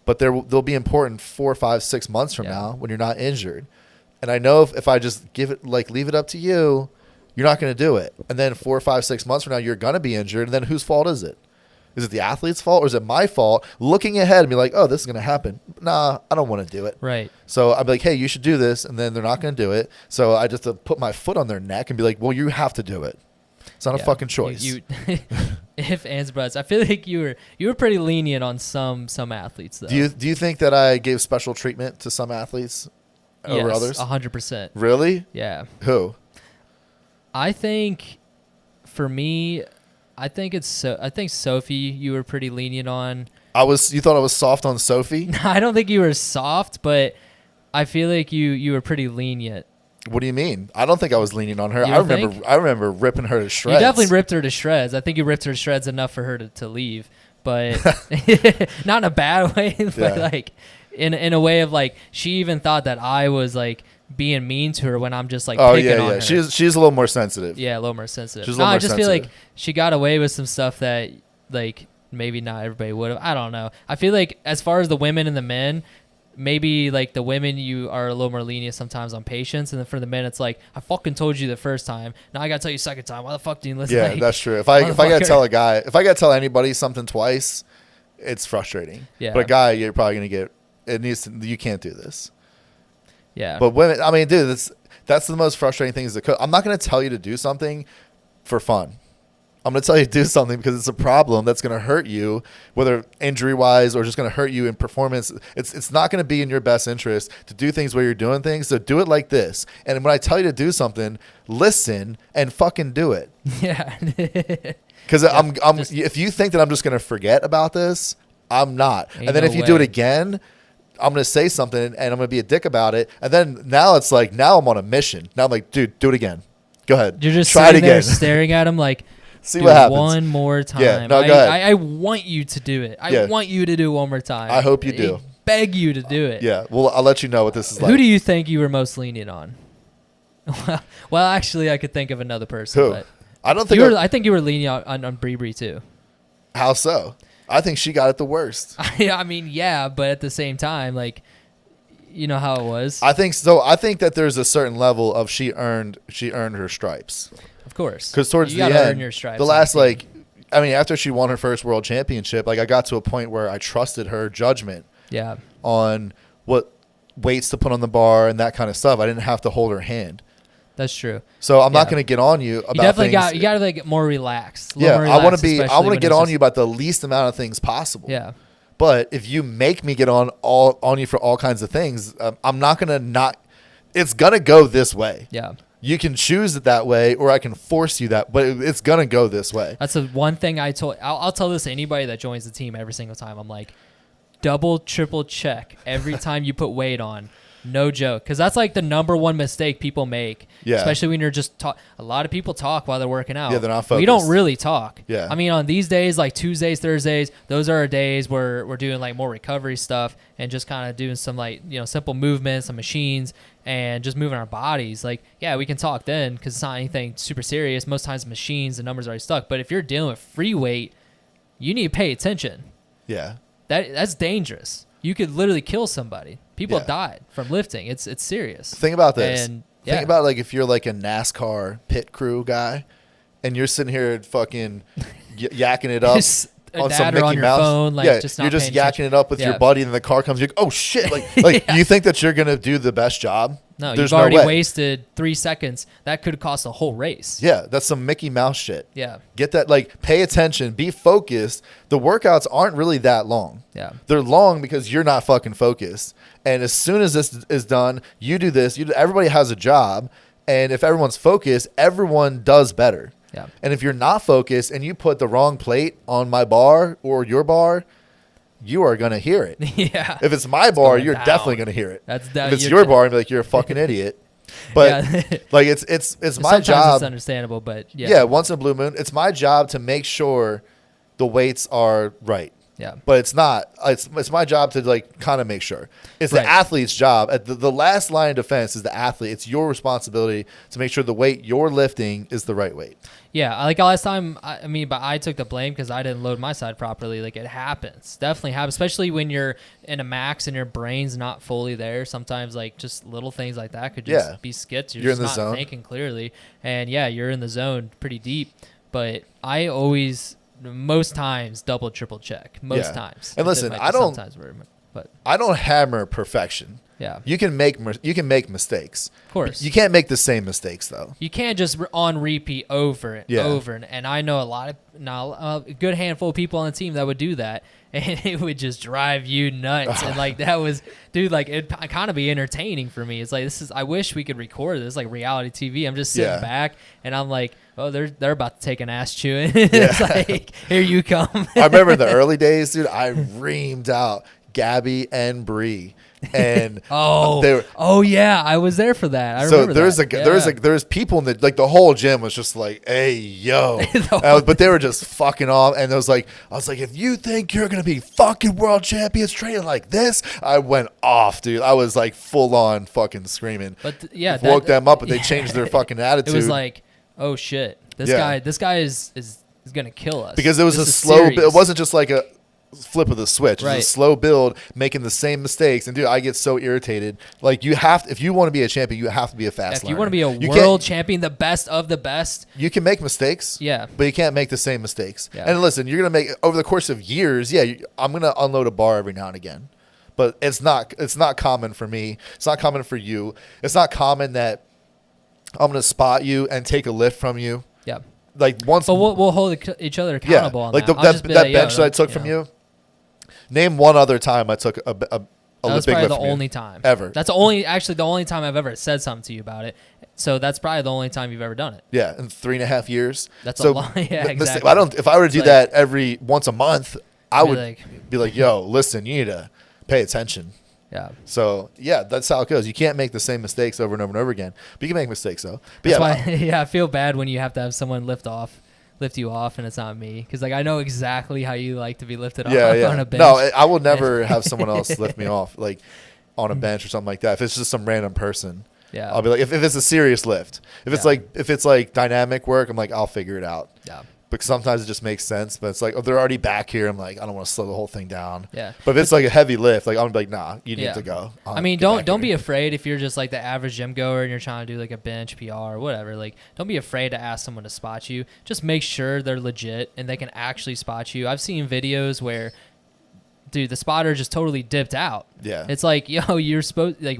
But they'll be important 4, 5, 6 months from now when you're not injured. And I know if I just leave it up to you, you're not going to do it. And then 4, 5, 6 months from now, you're going to be injured. And then whose fault is it? Is it the athlete's fault, or is it my fault? Looking ahead and be like, oh, this is going to happen. Nah, I don't want to do it. Right. So I'd be like, hey, you should do this. And then they're not going to do it. So I just have to put my foot on their neck and be like, well, you have to do it. It's not a fucking choice. You if ands buts. I feel like you were pretty lenient on some athletes though. Do you think that I gave special treatment to some athletes over others? 100%. Really? Yeah. Who? I think for me, I think Sophie you were pretty lenient on. You thought I was soft on Sophie? I don't think you were soft, but I feel like you were pretty lenient. What do you mean? I don't think I was leaning on her. I remember ripping her to shreds. You definitely ripped her to shreds. I think you ripped her to shreds enough for her to leave, but not in a bad way, but like in a way of like, she even thought that I was like being mean to her when I'm just like picking on her. She's a little more sensitive. Yeah, a little more sensitive. She's a little more sensitive. I just feel like she got away with some stuff that like maybe not everybody would have. I don't know. I feel like as far as the women and the men, maybe like the women you are a little more lenient sometimes on patience, and then for the men it's like, I fucking told you the first time, now I gotta tell you second time, why the fuck do you listen? Yeah, that's true. If I gotta tell anybody something twice, it's frustrating. Yeah. But a guy, you're probably gonna get. You can't do this. Yeah. But women, I mean, dude, that's the most frustrating thing. I'm not gonna tell you to do something for fun. I'm going to tell you to do something because it's a problem that's going to hurt you, whether injury-wise or just going to hurt you in performance. It's not going to be in your best interest to do things where you're doing things. So do it like this. And when I tell you to do something, listen and fucking do it. Yeah. Because if you think that I'm just going to forget about this, I'm not. Ain't And then no if you do it way. again, I'm going to say something and I'm going to be a dick about it. And then now it's like, now I'm on a mission. Now I'm like, dude, do it again. Go ahead. You're just try it sitting there again. staring at him like, See do what happens. one more time. Yeah, no, go ahead. I want you to do it. I want you to do it one more time. I hope you do. I beg you to do it. Yeah, well, I'll let you know what this is like. Who do you think you were most lenient on? Well, actually, I could think of another person. Who? But I don't think. I think you were lenient on Bree too. How so? I think she got it the worst. I mean, yeah, but at the same time, like, you know how it was. I think so. I think that there's a certain level of she earned her stripes. Of course. Because towards you the gotta end, earn your stripes the on last the team. after she won her first world championship, like I got to a point where I trusted her judgment Yeah. on what weights to put on the bar and that kind of stuff. I didn't have to hold her hand. That's true. So I'm not Yeah. going to get on you about You definitely things. you got to get more relaxed. Yeah, more I want relaxed, to especially I want to when get it's on just- you about the least amount of things possible. Yeah. But if you make me get on you for all kinds of things, I'm not going to not. It's going to go this way. Yeah. You can choose it that way, or I can force you that, but it's going to go this way. That's the one thing I'll tell this to anybody that joins the team every single time. I'm like, double, triple check every time you put weight on. No joke. Because that's like the number one mistake people make. Yeah. Especially when you're just a lot of people talk while they're working out. Yeah, they're not We don't focused. really talk. Yeah. I mean, on these days, like Tuesdays, Thursdays, those are our days where we're doing like more recovery stuff and just kind of doing some like, simple movements, some machines, and just moving our bodies. Like, yeah, we can talk then because it's not anything super serious. Most times machines, the numbers are already stuck. But if you're dealing with free weight, you need to pay attention. Yeah. That's dangerous. You could literally kill somebody. People have Yeah. died from lifting. It's serious. Think about this. And, Think about like if you're like a NASCAR pit crew guy, and you're sitting here fucking yakking it up Just a on some dad or Mickey on your Mouse. phone, like, yeah, just not you're just paying yakking attention. it up with Yeah. your buddy, and the car comes. You're like, oh shit! Like Yeah. you think that you're gonna do the best job? No, There's you've already way. wasted 3 seconds. That could cost a whole race. Yeah, that's some Mickey Mouse shit. Yeah. Get that? Like, pay attention, be focused. The workouts aren't really that long. Yeah. They're long because you're not fucking focused. And as soon as this is done, you do this. Everybody has a job, and if everyone's focused, everyone does better. Yeah. And if you're not focused and you put the wrong plate on my bar or your bar, you are gonna hear it. Yeah. If it's my bar, going you're down. definitely gonna hear it. That's if it's your bar, I'm like, you're a fucking idiot. But Yeah. like it's my Sometimes job. it's understandable, but yeah. Yeah, once in a blue moon, it's my job to make sure the weights are right. Yeah. But it's not. It's my job to like kind of make sure. It's Right. the athlete's job. At the last line of defense is the athlete. It's your responsibility to make sure the weight you're lifting is the right weight. Yeah, like last time, but I took the blame because I didn't load my side properly. Like, it happens. Definitely happens, especially when you're in a max and your brain's not fully there. Sometimes, like, just little things like that could just Yeah. be skits. You're You're just in the not zone. thinking clearly. And, yeah, you're in the zone pretty deep. But I always, most times, double, triple check. Most Yeah. times. And There listen, might I be don't- sometimes where, but, I don't hammer perfection. yeah. You can make mistakes. Of course. You can't make the same mistakes though. You can't just on repeat over and Yeah. over. And I know a good handful of people on the team that would do that. And it would just drive you nuts. And like, that was, dude, like, it'd kind of be entertaining for me. It's like, I wish we could record this, like reality TV. I'm just sitting Yeah. back and I'm like, oh, they're about to take an ass chewing. It's like, here you come. I remember in the early days, dude, I reamed out Gabby and Bree. And they were, Yeah, I was there for that. I so remember that. there's people in the like the whole gym was just like, hey yo, but they were just fucking off. And I was like, if you think you're gonna be fucking world champions training like this, I went off, dude. I was like full on fucking screaming. But yeah, woke them up, but they changed their fucking attitude. It was like, oh shit, this Yeah. guy is gonna kill us because it was This a is slow. serious. It wasn't just like flip of the switch. Right. It's a slow build, making the same mistakes. And dude, I get so irritated. Like if you want to be a champion, you have to be a fast If learner. you want to be a You world can't- champion, the best of the best. You can make mistakes, Yeah. but you can't make the same mistakes. Yeah. And listen, you're gonna make over the course of years. Yeah, I'm gonna unload a bar every now and again, but it's not common for me. It's not common for you. It's not common that I'm gonna spot you and take a lift from you. Yeah. Like once, But we'll hold each other accountable on like that. I'll just be that like, yo, bench that I took from you. Name one other time I took a That big was probably lift the from you. only time ever. That's the only time I've ever said something to you about it. So that's probably the only time you've ever done it. Yeah, in 3.5 years. That's so a lot. Yeah, mistake- exactly. If I were to do It's that every once a month, I Be would like- be like, yo, listen, you need to pay attention. Yeah. So yeah, that's how it goes. You can't make the same mistakes over and over and over again, but you can make mistakes though. But That's yeah, why yeah, I feel bad when you have to have someone lift you off, and it's not me, because like I know exactly how you like to be lifted off on a bench. No, I will never have someone else lift me off like on a bench or something like that. If it's just some random person, Yeah. I'll be like, if it's a serious lift, if it's like dynamic work, I'm like, I'll figure it out. Yeah. Because sometimes it just makes sense, but it's like, oh, they're already back here. I'm like, I don't want to slow the whole thing down. Yeah. But if it's like a heavy lift, like I'm gonna be like, nah, you need Yeah. to go. I mean, don't be afraid if you're just like the average gym goer and you're trying to do like a bench PR or whatever. Like, don't be afraid to ask someone to spot you. Just make sure they're legit and they can actually spot you. I've seen videos where, dude, the spotter just totally dipped out. Yeah. It's like, yo, you're supposed like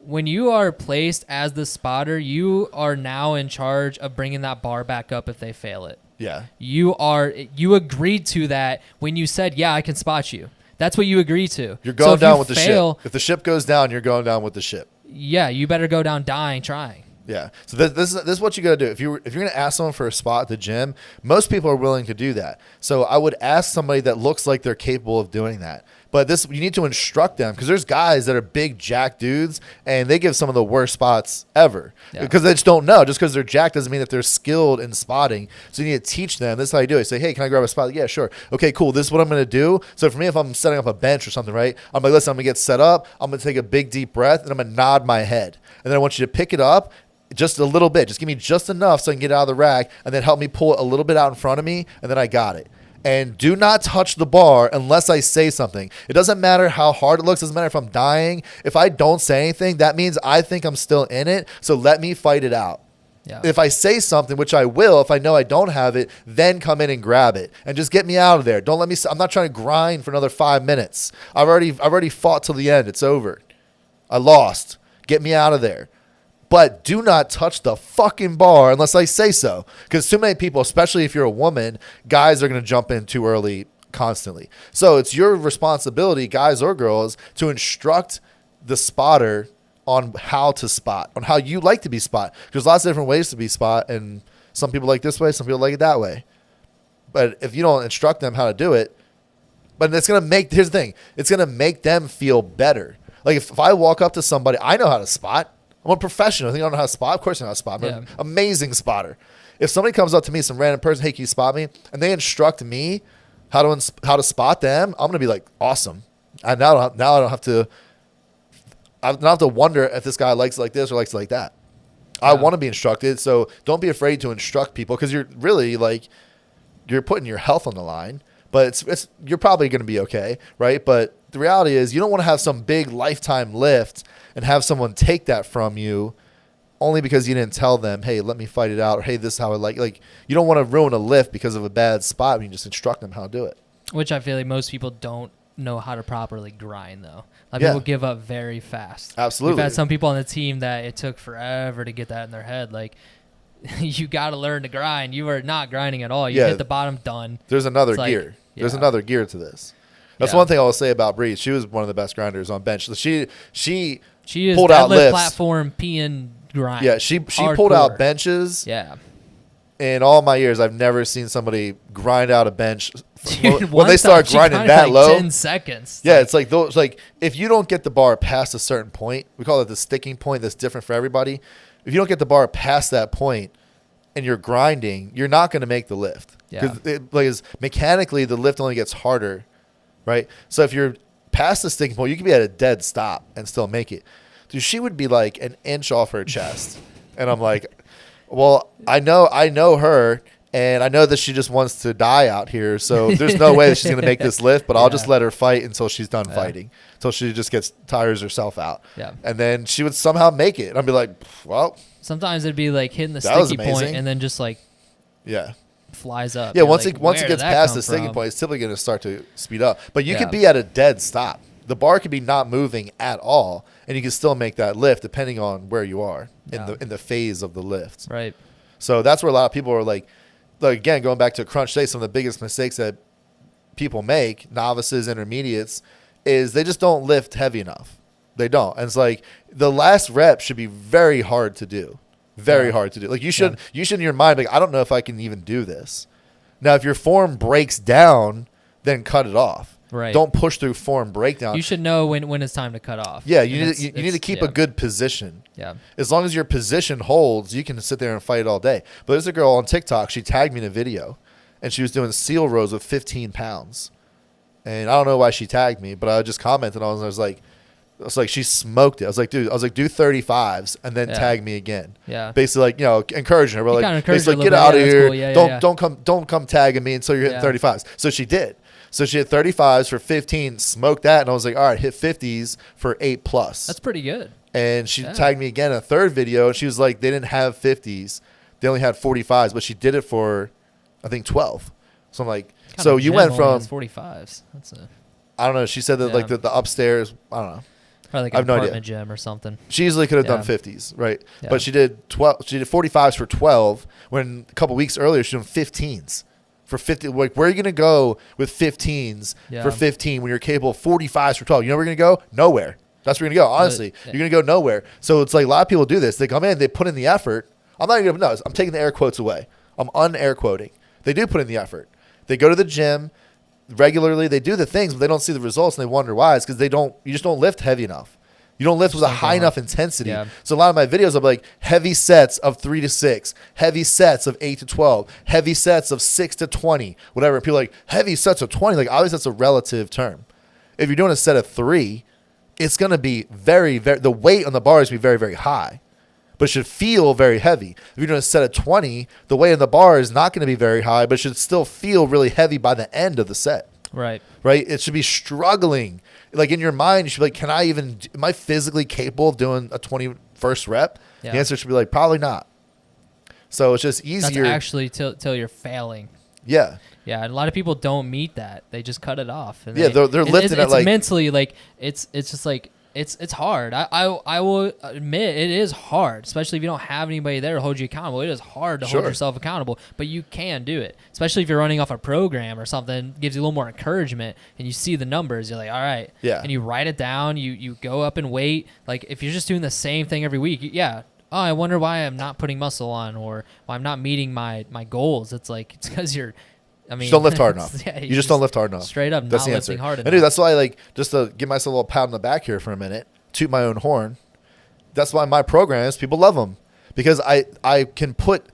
when you are placed as the spotter, you are now in charge of bringing that bar back up if they fail it. Yeah. You agreed to that when you said, yeah, I can spot you. That's what you agreed to. You're going so if down you with the fail, ship. If the ship goes down, you're going down with the ship. yeah, you better go down dying trying. Yeah. So this is what you got to do. If you're going to ask someone for a spot at the gym, most people are willing to do that. So I would ask somebody that looks like they're capable of doing that. But you need to instruct them, because there's guys that are big jack dudes and they give some of the worst spots ever because they just don't know. Just because they're jacked doesn't mean that they're skilled in spotting. So you need to teach them. This is how you do it. Say, hey, can I grab a spot? Yeah, sure. Okay, cool. This is what I'm going to do. So for me, if I'm setting up a bench or something, right, I'm like, listen, I'm going to get set up. I'm going to take a big deep breath and I'm going to nod my head. And then I want you to pick it up just a little bit. Just give me just enough so I can get it out of the rack, and then help me pull it a little bit out in front of me, and then I got it. And do not touch the bar unless I say something. It doesn't matter how hard it looks. It doesn't matter if I'm dying. If I don't say anything, that means I think I'm still in it. So let me fight it out. Yeah. If I say something, which I will, if I know I don't have it, then come in and grab it and just get me out of there. Don't let me. I'm not trying to grind for another 5 minutes. I've already fought till the end. It's over. I lost. Get me out of there. But do not touch the fucking bar unless I say so. Because too many people, especially if you're a woman, guys are going to jump in too early constantly. So it's your responsibility, guys or girls, to instruct the spotter on how to spot, on how you like to be spot. There's lots of different ways to be spot, and some people like this way, some people like it that way. But if you don't instruct them how to do it, but it's going to make, here's the thing, it's going to make them feel better. Like if I walk up to somebody, I know how to spot. I'm a professional. I think I don't know how to spot. Of course I know how to spot. I'm an amazing spotter. If somebody comes up to me, some random person, hey, can you spot me? And they instruct me how to spot them, I'm going to be like, awesome. And now I don't have to wonder if this guy likes it like this or likes it like that. I want to be instructed. So don't be afraid to instruct people, because you're really like, you're putting your health on the line, but you're probably going to be okay. Right. But the reality is you don't want to have some big lifetime lift and have someone take that from you only because you didn't tell them, hey, let me fight it out, or hey, this is how I like you don't want to ruin a lift because of a bad spot when you just instruct them how to do it. Which I feel like most people don't know how to properly grind, though. Like Yeah. people give up very fast. Absolutely. We've had some people on the team that it took forever to get that in their head. Like, you got to learn to grind. You are not grinding at all. You hit the bottom, done. There's another It's like, gear. There's yeah. another gear to this. That's one thing I will say about Bree. She was one of the best grinders on bench. She She is pulled out deadlift lifts. platform, peeing, grind. Yeah, she pulled Hardcore. out benches. Yeah. In all my years, I've never seen somebody grind out a bench Dude, when they start grinding that like low. 10 seconds. Yeah, it's like those. Like if you don't get the bar past a certain point, we call it the sticking point. That's different for everybody. If you don't get the bar past that point and you're grinding, you're not going to make the lift. Yeah. Because mechanically, the lift only gets harder, right? So if you're past the sticking point, you can be at a dead stop and still make it. Dude, she would be like an inch off her chest, and I'm like, well, I know her, And I know that she just wants to die out here, so there's no way that she's going to make this lift, but I'll just let her fight until she's done fighting, until she just tires herself out. Yeah. And then she would somehow make it. And I'd be like, well. Sometimes it'd be like hitting the That sticky point and then just like flies up. Yeah, You're once like, it gets past the sticky from? point, it's typically going to start to speed up. But you could be at a dead stop. The bar could be not moving at all, and you can still make that lift depending on where you are in the phase of the lift. Right. So that's where a lot of people are like again, going back to crunch day, some of the biggest mistakes that people make, novices, intermediates, is they just don't lift heavy enough. They don't. And it's like the last rep should be very hard to do. Very hard to do. Like you should in your mind be like, I don't know if I can even do this. Now, if your form breaks down, then cut it off. Right. Don't push through form breakdown. You should know when it's time to cut off. Yeah, you need to keep a good position. Yeah. As long as your position holds, you can sit there and fight all day. But there's a girl on TikTok, she tagged me in a video, and she was doing seal rows with 15 pounds. And I don't know why she tagged me, but I just commented on it, and I was like, she smoked it. I was like, dude, do 35s and then tag me again. Yeah. Basically, like, encouraging her. We're like, basically, get out of here. Cool. Don't come tagging me until you're hitting 35s. So she did. So she hit 35s for 15, smoked that, and I was like, all right, hit 50s for 8+. That's pretty good. And she tagged me again in a third video, and she was like, they didn't have 50s. They only had 45s, but she did it for, I think, 12. So I'm like, so you went from 45s. I don't know. She said that like the upstairs, I don't know. Probably like I have an no idea. apartment gym or something. She easily could have done 50s, right? Yeah. But she did 12. She did 45s for 12. When a couple weeks earlier she was doing 15s for 50. Like, where are you gonna go with 15s for 15 when you're capable of 45s for 12? You know where you're gonna go? Nowhere. That's where you're gonna go. Honestly, you're gonna go nowhere. So it's like a lot of people do this. They come in, they put in the effort. I'm not even gonna. No, I'm taking the air quotes away. I'm un-air quoting. They do put in the effort. They go to the gym regularly. They do the things, but they don't see the results, and they wonder why. It's because you just don't lift heavy enough. You don't lift with a high enough intensity. Yeah. So a lot of my videos are like heavy sets of 3 to 6, heavy sets of 8 to 12, heavy sets of 6 to 20, whatever. People are like, heavy sets of 20. Like, obviously that's a relative term. If you're doing a set of 3, it's going to be very, very, the weight on the bar is going to be very, very high, but it should feel very heavy. If you're doing a set of 20, the weight on the bar is not going to be very high, but it should still feel really heavy by the end of the set. Right. Right? It should be struggling. Like, in your mind, you should be like, am I physically capable of doing a 21st rep? Yeah. The answer should be like, probably not. So it's just easier. That's actually till you're failing. Yeah. Yeah, and a lot of people don't meet that. They just cut it off. And they're lifting it like. It's mentally, like, it's just like, it's hard. I will admit it is hard, especially if you don't have anybody there to hold you accountable. It is hard to hold yourself accountable, but you can do it. Especially if you're running off a program or something, gives you a little more encouragement, and you see the numbers. You're like, all right, and you write it down. You go up in weight. Like, if you're just doing the same thing every week, oh, I wonder why I'm not putting muscle on, or why I'm not meeting my goals. It's like, it's because you're. I mean, just don't lift hard enough. You just don't lift hard enough. Straight up, that's not the lifting hard enough. And dude, that's why, like, just to give myself a little pat on the back here for a minute, toot my own horn. That's why my programs, people love them, because I can put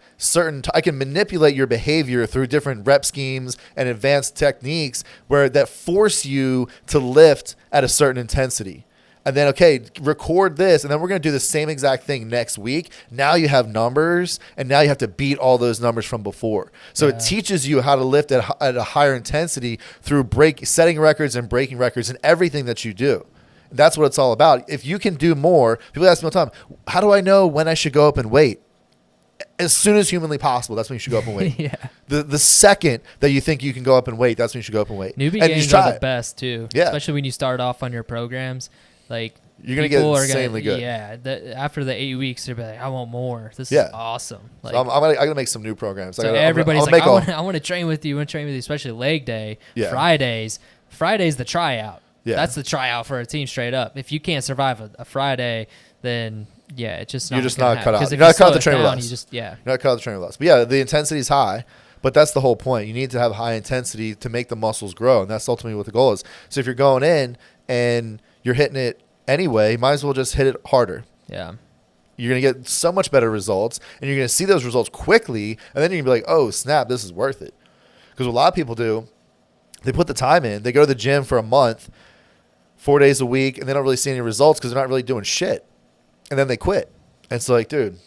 I can manipulate your behavior through different rep schemes and advanced techniques that force you to lift at a certain intensity. And then, okay, record this, and then we're going to do the same exact thing next week. Now you have numbers, and now you have to beat all those numbers from before. So it teaches you how to lift at a higher intensity through setting records and breaking records and everything that you do. That's what it's all about. If you can do more, people ask me all the time, how do I know when I should go up in weight? As soon as humanly possible, that's when you should go up in weight. The second that you think you can go up in weight, that's when you should go up in weight. Newbie games are the best, too. Yeah. Especially when you start off on your programs. Like, you're going to get insanely good. Yeah. After the 8 weeks, they'll be like, I want more. This is awesome. Like, so I'm going to make some new programs. So everybody's like, I want to train with you. Especially leg day. Yeah. Friday's the tryout. Yeah. That's the tryout for a team straight up. If you can't survive a Friday, then it's just not. You're just not cut out. You're not cut out the train with us. You're not cut out the train with us. But yeah, the intensity is high. But that's the whole point. You need to have high intensity to make the muscles grow, and that's ultimately what the goal is. So if you're going in and you're hitting it anyway, might as well just hit it harder. Yeah. You're going to get so much better results, and you're going to see those results quickly, and then you're going to be like, oh, snap, this is worth it. Because what a lot of people do, they put the time in. They go to the gym for a month, 4 days a week, and they don't really see any results because they're not really doing shit. And then they quit. And it's like, dude,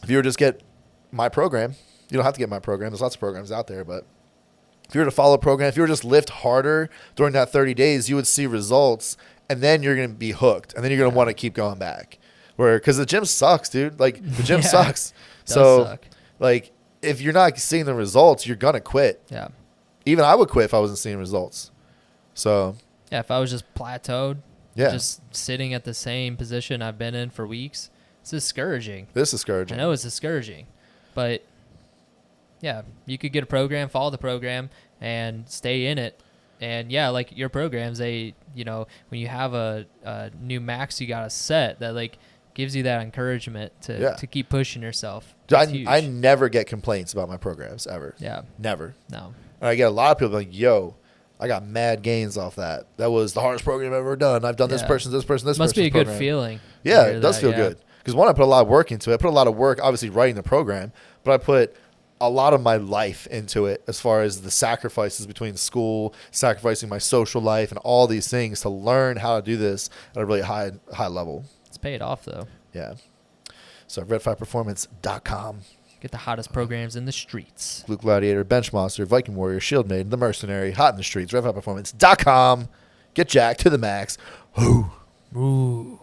if you were just get my program, You don't have to get my program. There's lots of programs out there, but if you were to follow a program, if you were to just lift harder during that 30 days, you would see results, and then you're going to be hooked, and then you're going to want to keep going back. Because the gym sucks, dude. Like, the gym sucks. So, suck. like, if you're not seeing the results, you're going to quit. Yeah. Even I would quit if I wasn't seeing results. So, Yeah, if I was just plateaued, yeah. just sitting at the same position I've been in for weeks, it's discouraging. This is discouraging. I know it's discouraging, but yeah, you could get a program, follow the program, and stay in it. And yeah, like your programs, when you have a new max you got to set, that like gives you that encouragement to keep pushing yourself. I never get complaints about my programs ever. Yeah. Never. No. And I get a lot of people like, yo, I got mad gains off that. That was the hardest program I've ever done. I've done this person's program. Must be a good feeling. Yeah, it does feel good. Because one, I put a lot of work into it. I put a lot of work, obviously, writing the program, but I put a lot of my life into it as far as the sacrifices between school, sacrificing my social life, and all these things to learn how to do this at a really high level. It's paid off, though. Yeah. So red5performance.com. Get the hottest programs in the streets. Blue Gladiator, Bench Monster, Viking Warrior, Shield Maiden, The Mercenary, Hot in the Streets, red5performance.com. Get jacked to the max. Ooh. Ooh.